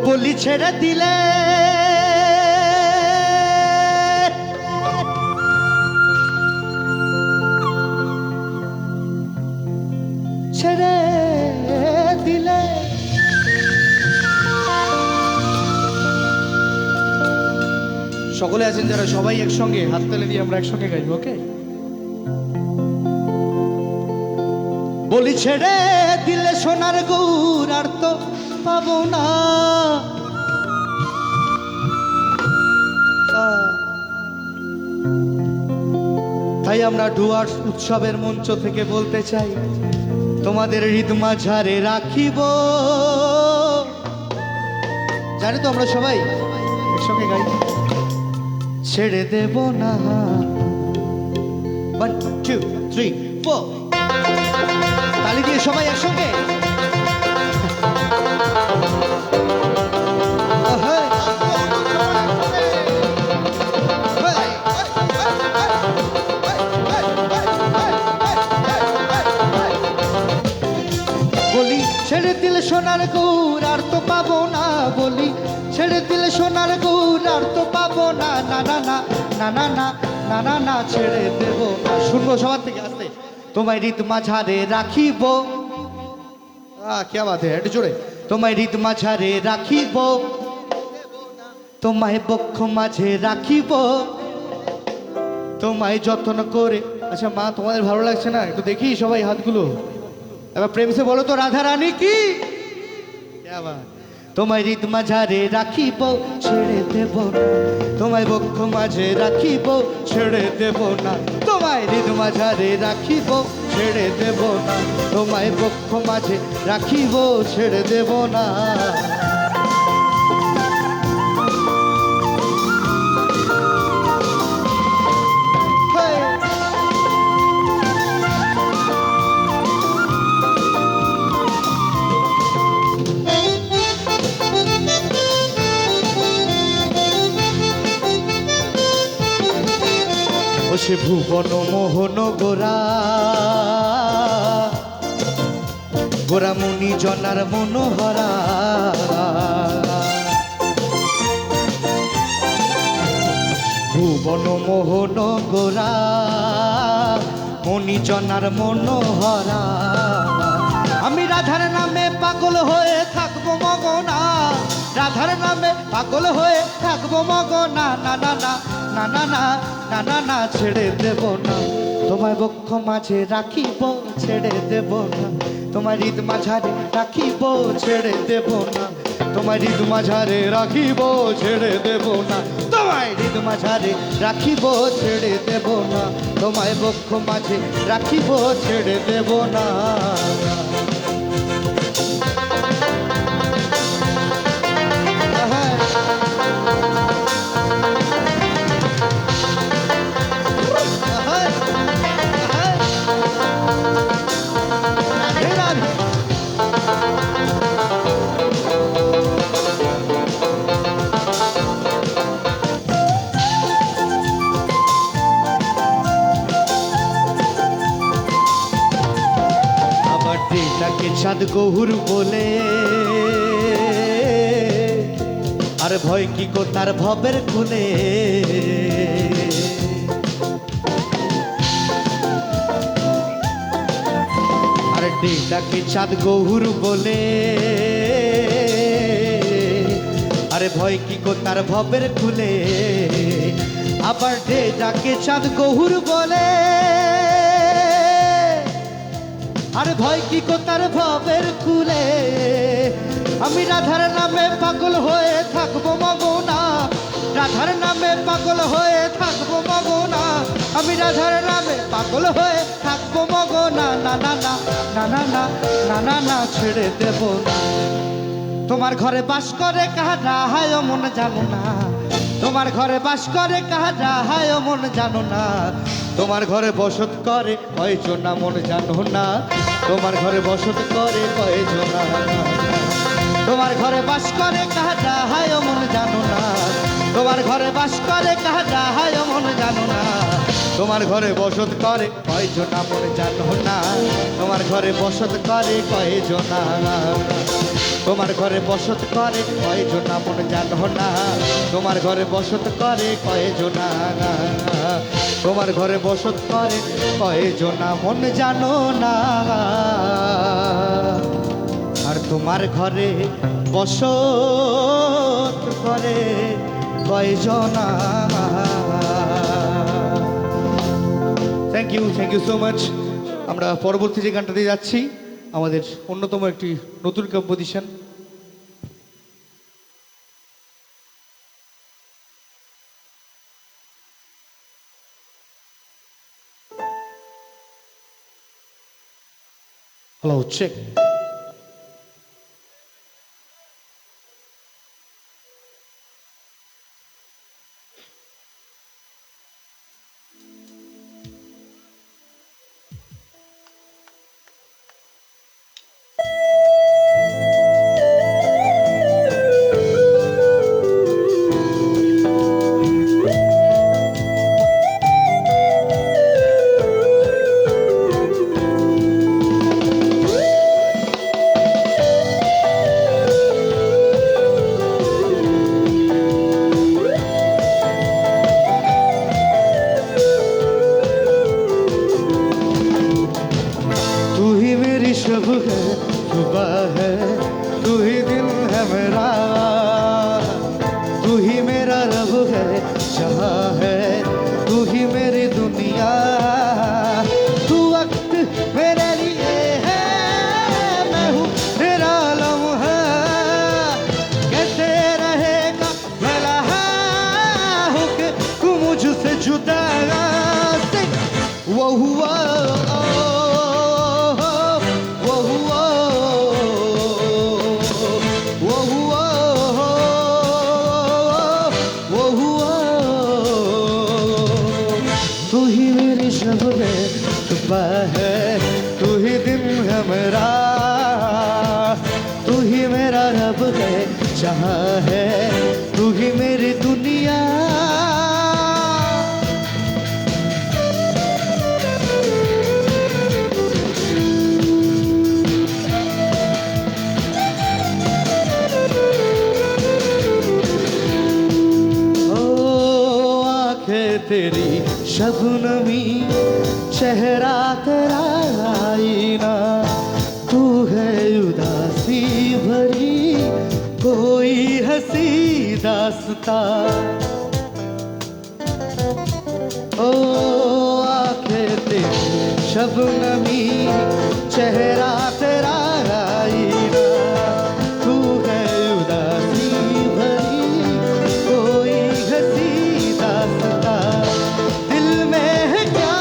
বলি ছেড়ে দিলে ছেড়ে দিলে সকলে আছেন যারা সবাই একসঙ্গে হাততালি দিয়ে আমরা একসঙ্গে গাইব, ওকে। বলি ছেড়ে দিলে সোনার গৌর আর তো পাবো না। তাই আমরা ডুয়ার্স উৎসবের মঞ্চ থেকে বলতে চাই, তোমাদের হৃদ মাঝারে রাখিব। জানি তো আমরা সবাই একসঙ্গে গাই, ছেড়ে দেব না। 1 2 3 4 তালি দিয়ে সবাই একসঙ্গে। বলি ছেড়ে দিলে সোনার গৌর আর তো পাবো না। বলি ছেড়ে দিলে সোনার গৌর আর তো পাবো না। না না না না না না না না না ছেড়ে দেব না। শুনবো সবার থেকে আসতে, তোমায় হৃদ মাঝারে রাখিব। কে বাত হে, একটু জোরে। তোমায় হৃদ মাঝারে রাখিব, তোমায় বক্ষ মাঝে রাখিব, তোমায় যত্ন করে। আচ্ছা মা, তোমাদের ভালো লাগছে না? একটু দেখি সবাই হাতগুলো এবার প্রেম সে বলো তো, রাধা রানী কি। তোমায় হৃদ মাঝারে রাখিব, ছেড়ে দেব না। তোমায় বক্ষ মাঝে রাখিব, ছেড়ে দেব না। তোমায় হৃদ মাঝারে রাখিব, ছেড়ে দেব না। তোমায় বক্ষ মাঝে রাখিব, ছেড়ে দেব না। সে ভুবন মোহন গোরা, গোরা মুনি জনার মনোহরা। ভুবন মোহন গোরা, মুনি জনার মনোহরা। আমি রাধার নামে পাগল হয়ে থাকবো মগনা। রাধার নামে পাগল হয়ে থাকবো মগনা। না না না না না না না না না ছেড়ে দেব না। তোমায় বক্ষ মাঝে রাখিব, ছেড়ে দেব না। তোমার হৃদ মাঝারে রাখিব, ছেড়ে দেব না। তোমার হৃদ মাঝারে রাখিব, ছেড়ে দেব না। তোমায় হৃদ মাঝারে রাখিব, ছেড়ে দেব না। তোমায় বক্ষ মাঝে রাখিব, ছেড়ে দেব না। তাকে চাঁদ গহুর বলে, আর ভয় কি গো তার ভবের খুলে। আর তাকে চাঁদ গহুর বলে, আরে ভয় কি গো তার ভবের খুলে। আবার ডাকে চাঁদ গহুর বলে, আরে ভয় কি গো তার ভবের খুলে। আমি রাধার নামে পাগল হয়ে থাকবো মগনা। রাধার নামে পাগল হয়ে থাকবো মগনা। আমি রাধার নামে পাগল হয়ে থাকবো মগনা। না না না না না না না না না ছেড়ে দেব না। তোমার ঘরে বাস করে কাহারা হায় মন জানো না। তোমার ঘরে বাস করে কাহারা হায় মন জানো না। তোমার ঘরে বসত করে কয়জনা মন জানো না। তোমার ঘরে বসত করে কয়জনা। তোমার ঘরে বাস করে কাহারা হায় মন জানো না। তোমার ঘরে বাস করে কাহারা হায় মন জানো না। তোমার ঘরে বসত করে কয়জনা মন জানো না। তোমার ঘরে বসত করে কয়জনা। তোমার ঘরে বসত করে কয়জনা মন জানো না। তোমার ঘরে বসত করে কয়জনা। তোমার ঘরে বসত করে কয়জনা মন জানো না। আর তোমার ঘরে বসত করে কয়জনা। Thank you so much. আমরা পরবর্তী যে গানটাতে যাচ্ছি আমাদের অন্যতম একটি নতুন কম্পোজিশন। Hello check. सब है सुबह है तू ही दिन है मेरा, तू ही मेरा रब है जहाँ है तू ही मेरी दुनिया, तू वक्त मेरे लिए है मैं हूँ तेरा लम्हा, कैसे रहेगा भला हो के तू मुझसे जुदा से वो हुआ है तू ही दिन है मेरा, तू ही मेरा रब है जहाँ है तू ही मेरी दुनिया। ओ आंखें तेरी शबनमी चेहरा तेरा आईना, तू है उदासी भरी कोई हंसी दास्ता, ओ आंखें तेरी शबनमी चेहरा तेरा आईना, तू है उदासी भरी कोई हंसी दास्ता, दिल में है क्या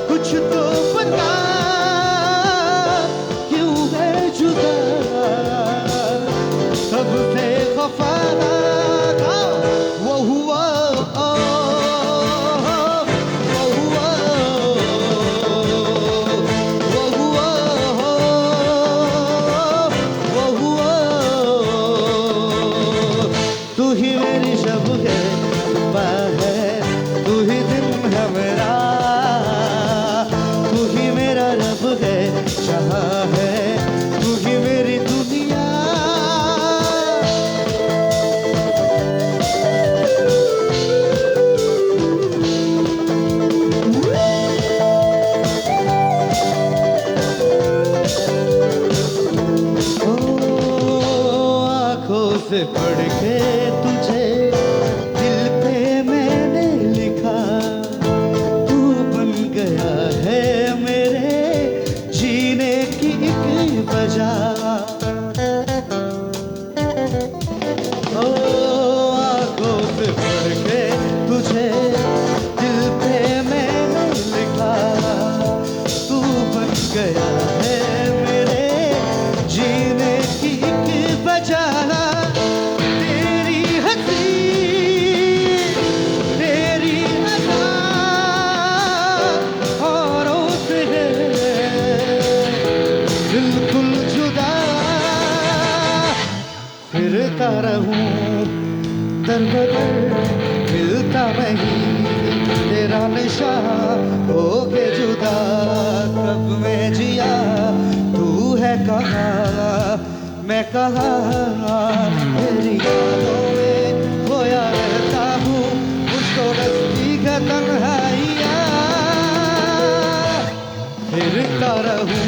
कुछ तो पता क्यों है जुदा सबसे खफा वो हुआ तू ही मेरी शब है सुबह है तू ही दिन है मेरा, तू ही मेरा रब है जहाँ है तू ही मेरी दुनिया। ओ आँखों से पढ़ के तुझे दिल पे मैंने लिखा, तू बन गया है मेरे जीने की एक वजह, ओ आँखों से पढ़ के तुझे दिल पे मैंने लिखा, तू बन गया है मेरे जीने की एक वजह, तेरी हंसी तेरी अदा औरों से है बिल्कुल जुदा, फिरता रहूं दर बदर मिलता नहीं तेरा निशान हो के जुदा, कब मैं जिया तू है कहाँ मैं कहाँ तेरी यादों में खोया रहता हूँ मुझको रस्ती का तन्हाइया, फिरता रहूं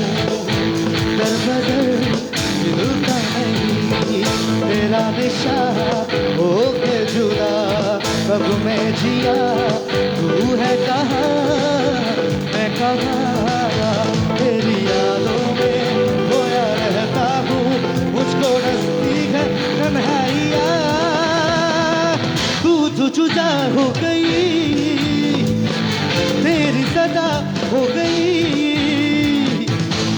दर बदर मिलता नहीं तेरा निशान हो के जुदा, कब मैं जिया तू है कहाँ मैं कहाँ। कहाँ तेरी यादों में खोया रहता हूँ मुझको डसती है तन्हाइयाँ तू तो जुदा हो गई तेरी सदा हो गई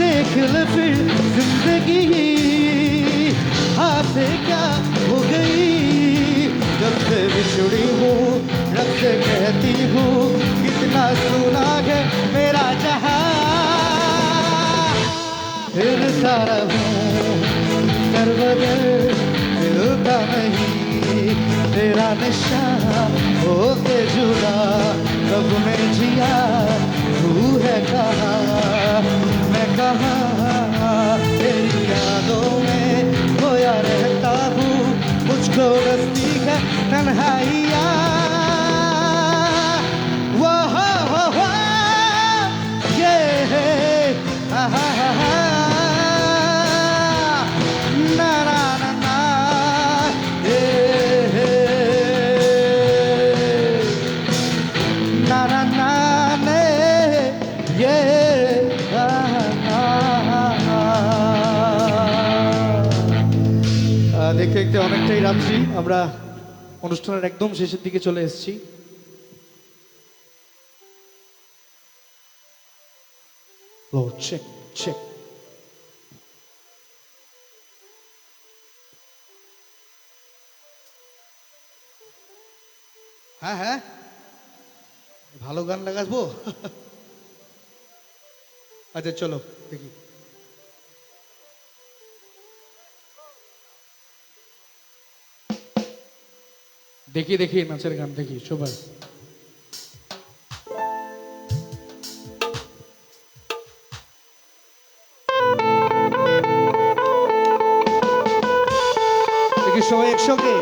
देख ले फिर जिंदगी हाथ से क्या हो गई जब से बिछड़ी हूँ रब से कहती हूँ कितना सुना है मेरा जहां फिर सारा हूँ कर बदल मिलता नहीं तेरा नशा हो के जुड़ा कब मैं जिया तू है कहाँ मैं कहाँ तेरी यादों में खोया रहता हूँ मुझको रस्ती है तन्हाइयाँ वाह वाह वाह ये हा हा हा हा ना ना ना ना ये ना ना ना ने ये দেখতে দেখতে অনেকটাই রাত্রি আমরা অনুষ্ঠানের একদম শেষের দিকে চলে এসেছি চেক চেক হ্যাঁ হ্যাঁ ভালো গান লাগাবো আচ্ছা চলো দেখি দেখি দেখি নাচের গান দেখি সবাই দেখি সবাই একসঙ্গে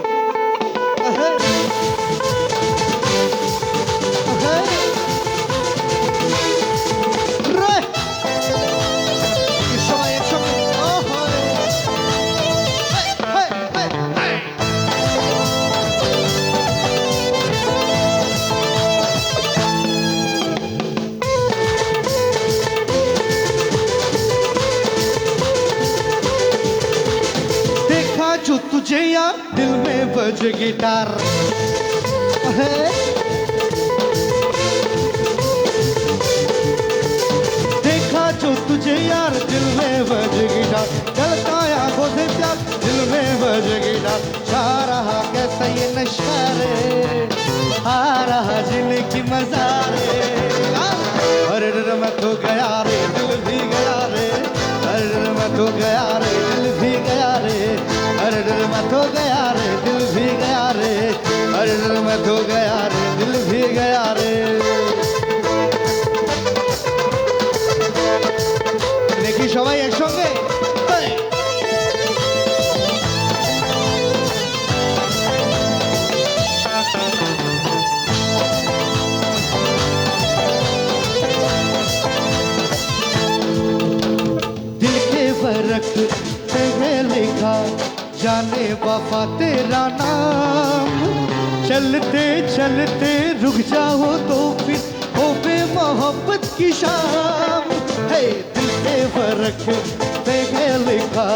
সবাই একসঙ্গে जो तुझे यार दिल में बज गिटार है देखा जो तुझे यार दिल में बज गिटार चलता आंखों से प्यार दिल में बज गिटार छा रहा कैसा ये नशा रे आ रहा जिले की मजा रे अरे मैं तो गया रे दिल भी गया रे अरे मैं तो गया रे दिल भी गया रे अरे मैं तो गया रे दिल भी गया रे अरे मैं तो गया रे दिल भी गया रे দেখি সবাই একসঙ্গে दिल के फर्क पे लिखा जाने वफा तेरा नाम चलते चलते रुक जाओ तो फिर हो बे मोहब्बत की शाम है दिल के फर्क पे लिखा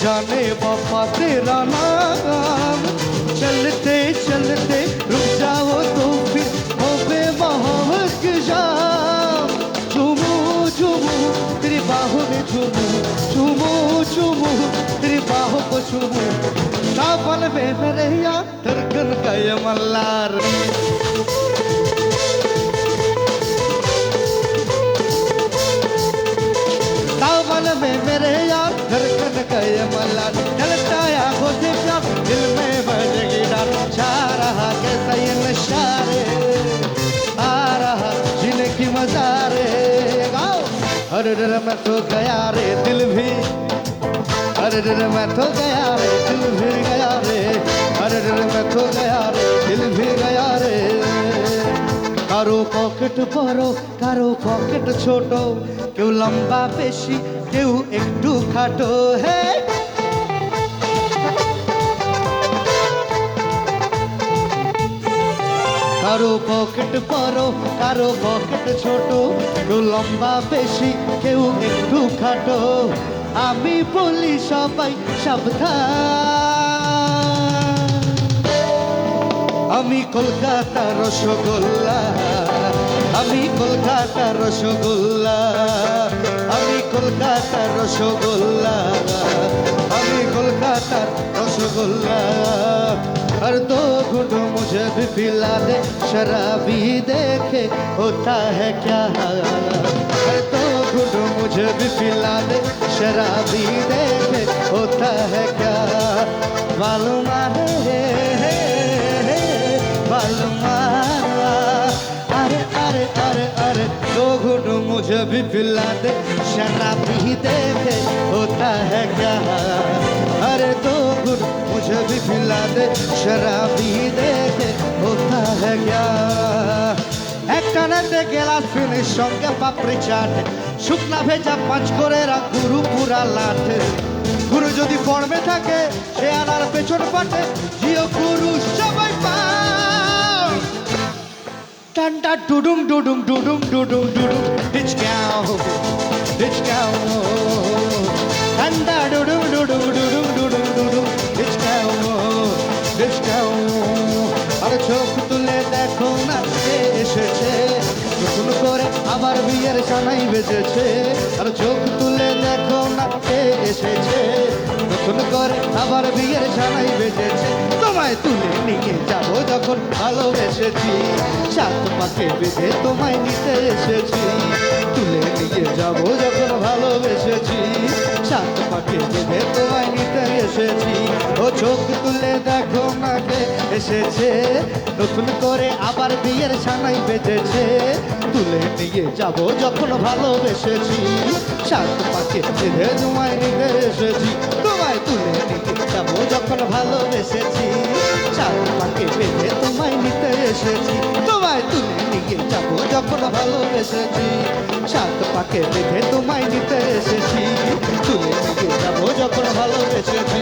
जाने वफा तेरा नाम चलते चलते रुक जाओ तो फिर हो बे मोहब्बत की शाम झूमू झूमू तेरी बाहों में झूमू झूमू झूमू तेरी बाहों को झूमू सावन में मेरे यार धड़कन का ये मल्लार सावन में मेरे यार धड़कन का ये मल्लार चलता आंखों से प्यार दिल में बज गिटार छा रहा कैसा ये नशा रे आ रहा जीने की मजा रे अरे मैं तो गया रे दिल भी अरे मैं तो गया रे दिल भी गया रे अरे मैं तो गया रे दिल भी गया रे কারো পকেট বড় কারো পকেট ছোট কেউ লম্বা বেশি কেউ একটু খাটো হে কারো পকেট বড় কারো পকেট ছোট, কেউ লম্বা বেশি কেউ একটু খাটো। আমি বলি সবাই সাবধান, আমি কলকাতার রসগোল্লা, আমি কলকাতার রসগোল্লা, আমি কলকাতার রসগোল্লা, আমি কলকাতার रसगुल्ला। हर दो घुट मुझे भी पिला दे, शराबी देखे होता है क्या। हर दो घुट मुझे भी पिला दे, शराबी देखे होता है क्या। मालूम है मालूम, अरे अरे अरे अरे दो घुट मुझे भी पिला दे, शराबी देखे होता है क्या। अरे दो घुट मुझे भी पिला दे, शराबी देखे होता है क्या। একটা নাতে গেলাস ফিনিশ সঙ্গে পাপড়ি চাট, শুকনা ভেজা পাঁচ করে রাখ গুরু পুরা লাঠে। গুরু যদি পড়বে থাকে সে আনার পেছন পাটে, জিও গুরু সবাই পাও। টানটা ডুডুম ডুডুম ডুডুম ডুডুম ডুডুম ডিচকাও ডিচকাও, টানটা ডুডুম ডুডুম ডুডুম ডুডুম ডুডুম ডিচকাও ডিচকাও। আর চোখ তুলে দেখো না কে এসেছে, নতুন করে আবার বিয়ের সানাই বেজেছে। আর চোখ তুলে দেখো না কে এসেছে, নতুন করে আবার বিয়ের সানাই বেজেছে। তোমায় তুলে নিয়ে যাবো যখন ভালোবেসেছি, সাত পাকে বেঁধে তোমায় নিতে এসেছি। তুলে নিয়ে যাবো যখন ভালোবেসেছি, সাত পাকে বেঁধে তোমায় নিতে এসেছি। ও চোখ তুলে দেখো না কে এসেছে, নতুন করে আবার বিয়ের সানাই বেজেছে। তুলে নিয়ে যাবো যখন ভালোবেসেছি, সাত পাকে বেঁধে তোমায় নিতে এসেছি। তোমায় তুলে নিয়ে যাবো যখন ভালোবেসেছি, সাত পাকে বেঁধে তোমায় নিতে এসেছি। তোমায় তুলে নিয়ে যাবো যখন ভালোবেসেছি, সাত পাকে বেঁধে তোমায় নিতে এসেছি। তুলে নিয়ে যাবো যখন ভালোবেসেছি,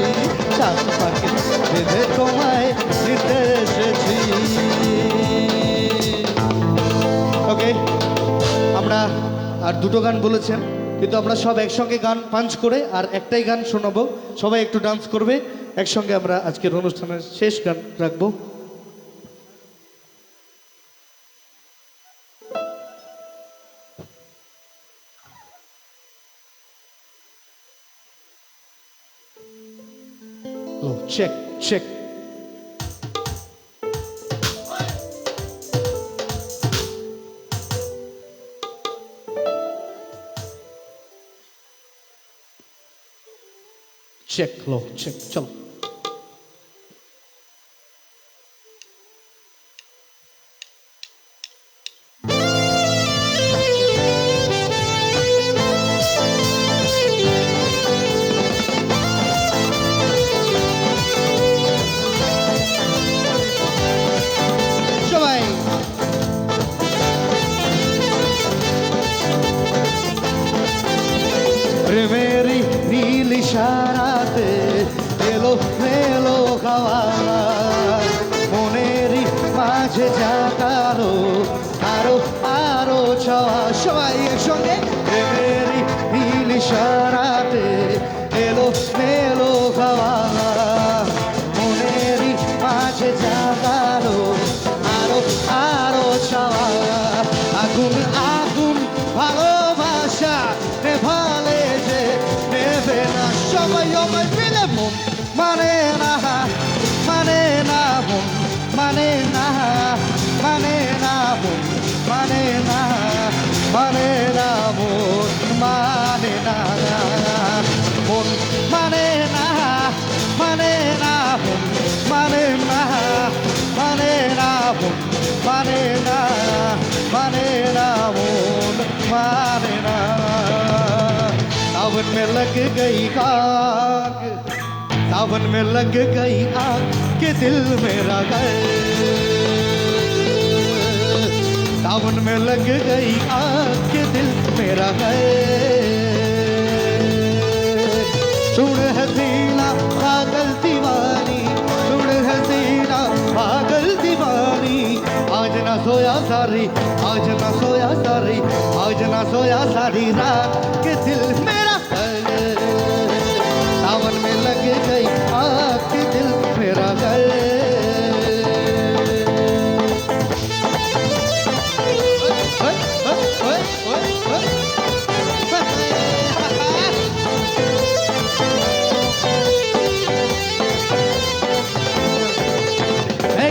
সাত পাকে বেঁধে তোমায় নিতে এসেছি। ওকে, আমরা আর দুটো গান বলেছেন, কিন্তু আমরা সব একসঙ্গে গান পাঞ্চ করে আর একটাই গান শোনাবো। সবাই একটু ডান্স করবে একসঙ্গে। আমরা আজকের অনুষ্ঠানের শেষ গান রাখবো। Check check. চেক লো চেক, চলো। সবাই প্রেমেরি নীল ইশারাতে এলো মেলো গাওয়া, মনেরই মাঝে জাগালো আরো আরো চাওয়া। সবাই একসঙ্গে প্রেমেরি নীল ইশারাতে এলো মেলো গাওয়া, মনেরই মাঝে জাগালো আরো আরো চাওয়া। আগুন আগুন ভালোবাসা নেভালে যে নেবে না, সবাই আমায় পেলে মন মানে না মানে না, মন মানে না মানে না, মন মানে না মানে না, মন মানে না মন মানে না মানে না, মন মানে না মানে না, মন মানে না মানে না, মন মানে ना। सावन में लग गई आग, सावन में लग गई आग के दिल मेरा गए। सावन में लग गई आग के दिल मेरा गए। सुन हसीना पागल दीवानी, सुन हसीना पागल दीवानी, आज आज ना सोया सारी रात के दिल मेरा सावन में लग गई आग के दिल मेरा गल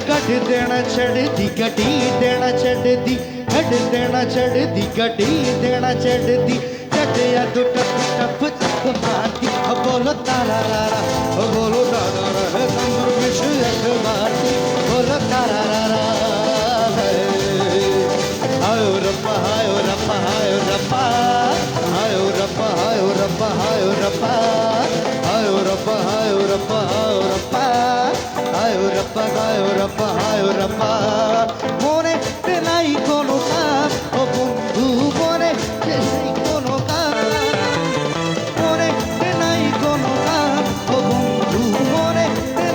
गढ़ देना छड़ दी गड्डी देना छड़ दी गढ़ देना छड़ दी गड्डी देना छड़ दी गड्डिया तो टप टप टप मारती बोलो तारा रा रा बोलो तारा रा रा कमर में शेख मारती बोलो तारा रा रा आयो रब्बा आयो रब्बा आयो रब्बा आयो रब्बा आयो रब्बा आयो रब्बा आयो रब्बा आयो रब्बा आयो रब्बा आयो रब्बा आयो रब्बा आयो रब्बा মনে নাই কোনো কাম ও বন্ধু মনে নাই কোনো কাম মনে নাই কোনো কাম ও বন্ধু মনে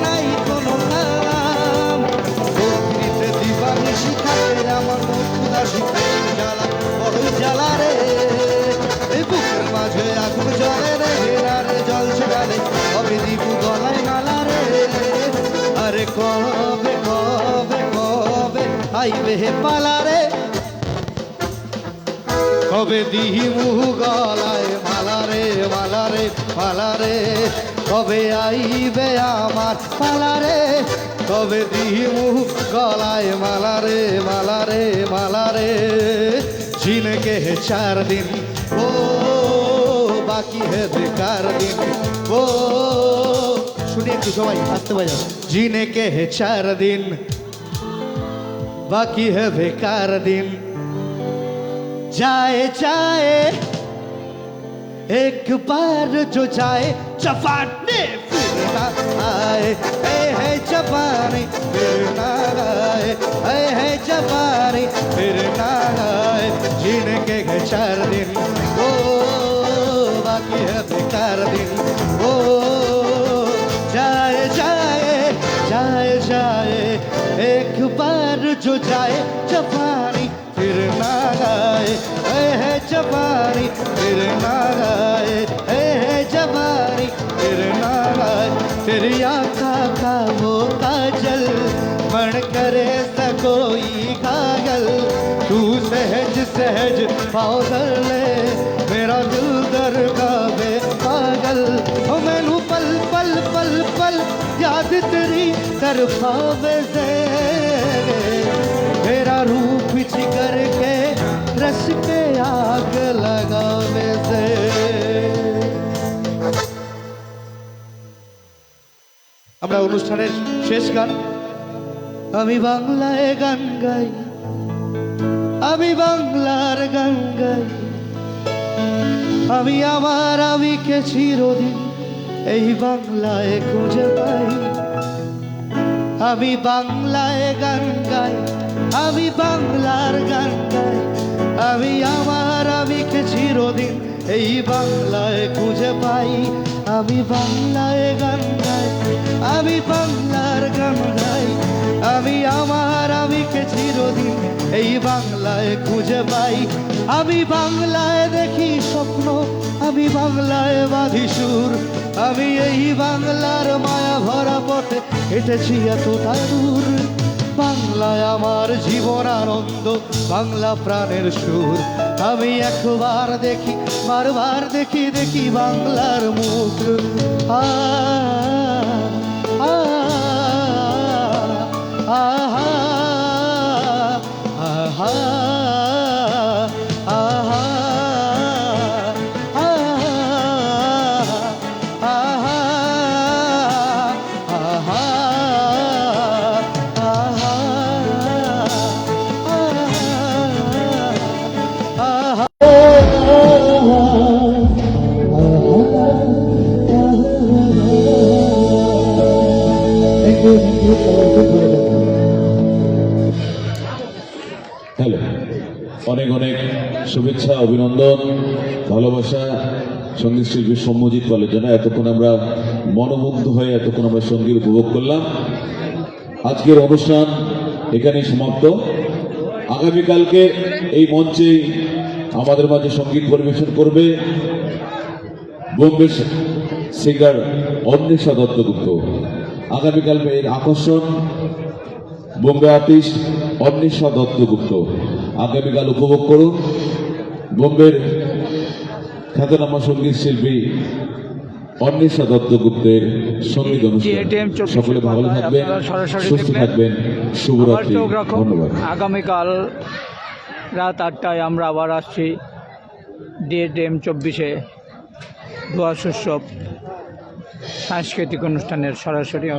নাই কোনো কাম বকরিতে দিবানিশি থাকে আমার মন উদাসী জ্বালা বড় জ্বালা রে এই বুকের মাঝে আগুন জ্বলে রে হেরারে জল ছেড়ালে কবে দিব গলায় নালা রে আরে কবে কবে কবে আইবে হে পালা রে কবে দিহি মুহ গলায় মালা রে মালা রে মালা রে কবে আইবে আমার পালা রে কবে দিহি মুহ গলায় মালা রে মালা রে মালা রে जीने के है 4 दिन वो बाकी है बेकार दिन वो सुनिए तो सबाई आस्ते बजाओ जीने के है 4 दिन बाकी है बेकार दिन जाए जाए एक बार जो जाए जवानी फिर ना आए है जवानी फिर ना आए है जवानी फिर ना आए जीने के 4 दिन ओ बाकी है बेकार दिन ओ जाए जाए जाए जाए एक बार जो जाए जवानी फिर ना आए है जवानी फिर ना आए है जवानी फिर ना आए फिर आका का वो काजल मन करे कोई कागल तू सहज सहज पाउडर ले मेरा दिल दर गावे पागल ओ मैनू पल पल पल पल याद तेरी तरफावे से मेरा रूप जिगर के रस के आग लगावे से আমরা অনুষ্ঠানের শেষ গান আমি বাংলায় গান গাই আমি বাংলার গান গাই আমি আমার আমিকে চিরদিন এই বাংলায় খুঁজে পাই আমি বাংলায় গান গাই আমি বাংলার গান গাই আমি আমার আমিকে চিরদিন এই বাংলায় খুঁজে পাই আমি বাংলায় গান গাই আমি বাংলার গান গাই আমি আমার আমিকে চিরদিন এই বাংলায় খুঁজে পাই আমি বাংলায় দেখি স্বপ্ন আমি বাংলায় বাঁধি সুর আমি এই বাংলার মায়া ভরা পথে হেঁটেছি এতটা দূর বাংলায় আমার জীবন আনন্দ বাংলা প্রাণের সুর আমি একবার দেখি বারবার দেখি দেখি বাংলার মুখ আ আ আহা আহা আহা হ্যালো, অনেক অনেক শুভেচ্ছা, অভিনন্দন, ভালোবাসা সঙ্গীত শিল্পী সৌম্যজিৎ পালের জন্য। এতক্ষণ আমরা মনোমুগ্ধ হয়ে এতক্ষণ আমরা সঙ্গীত উপভোগ করলাম। আজকের অনুষ্ঠান এখানেই সমাপ্ত। আগামীকালকে এই মঞ্চে আমাদের মাঝে সঙ্গীত পরিবেশন করবে বোম্বে সিঙ্গার অন্বেষা দত্তগুপ্ত। আগামীকাল এর আকর্ষণ বোম্বে আর্টিস্ট অন্বেষা দত্তগুপ্ত। আগামীকাল উপভোগ করুন বোম্বের খ্যাতনামা সঙ্গীত শিল্পী অন্বেষা দত্তগুপ্তের সঙ্গীত অনুষ্ঠান। সকলে ভালো থাকবেন, সুস্থ থাকবেন, শুভরাত্রি, ধন্যবাদ। আগামীকাল রাত 8টায় আমরা আবার আসছি DATM 24-এ ডুয়ার্স উৎসব সাংস্কৃতিক অনুষ্ঠানের সরাসরি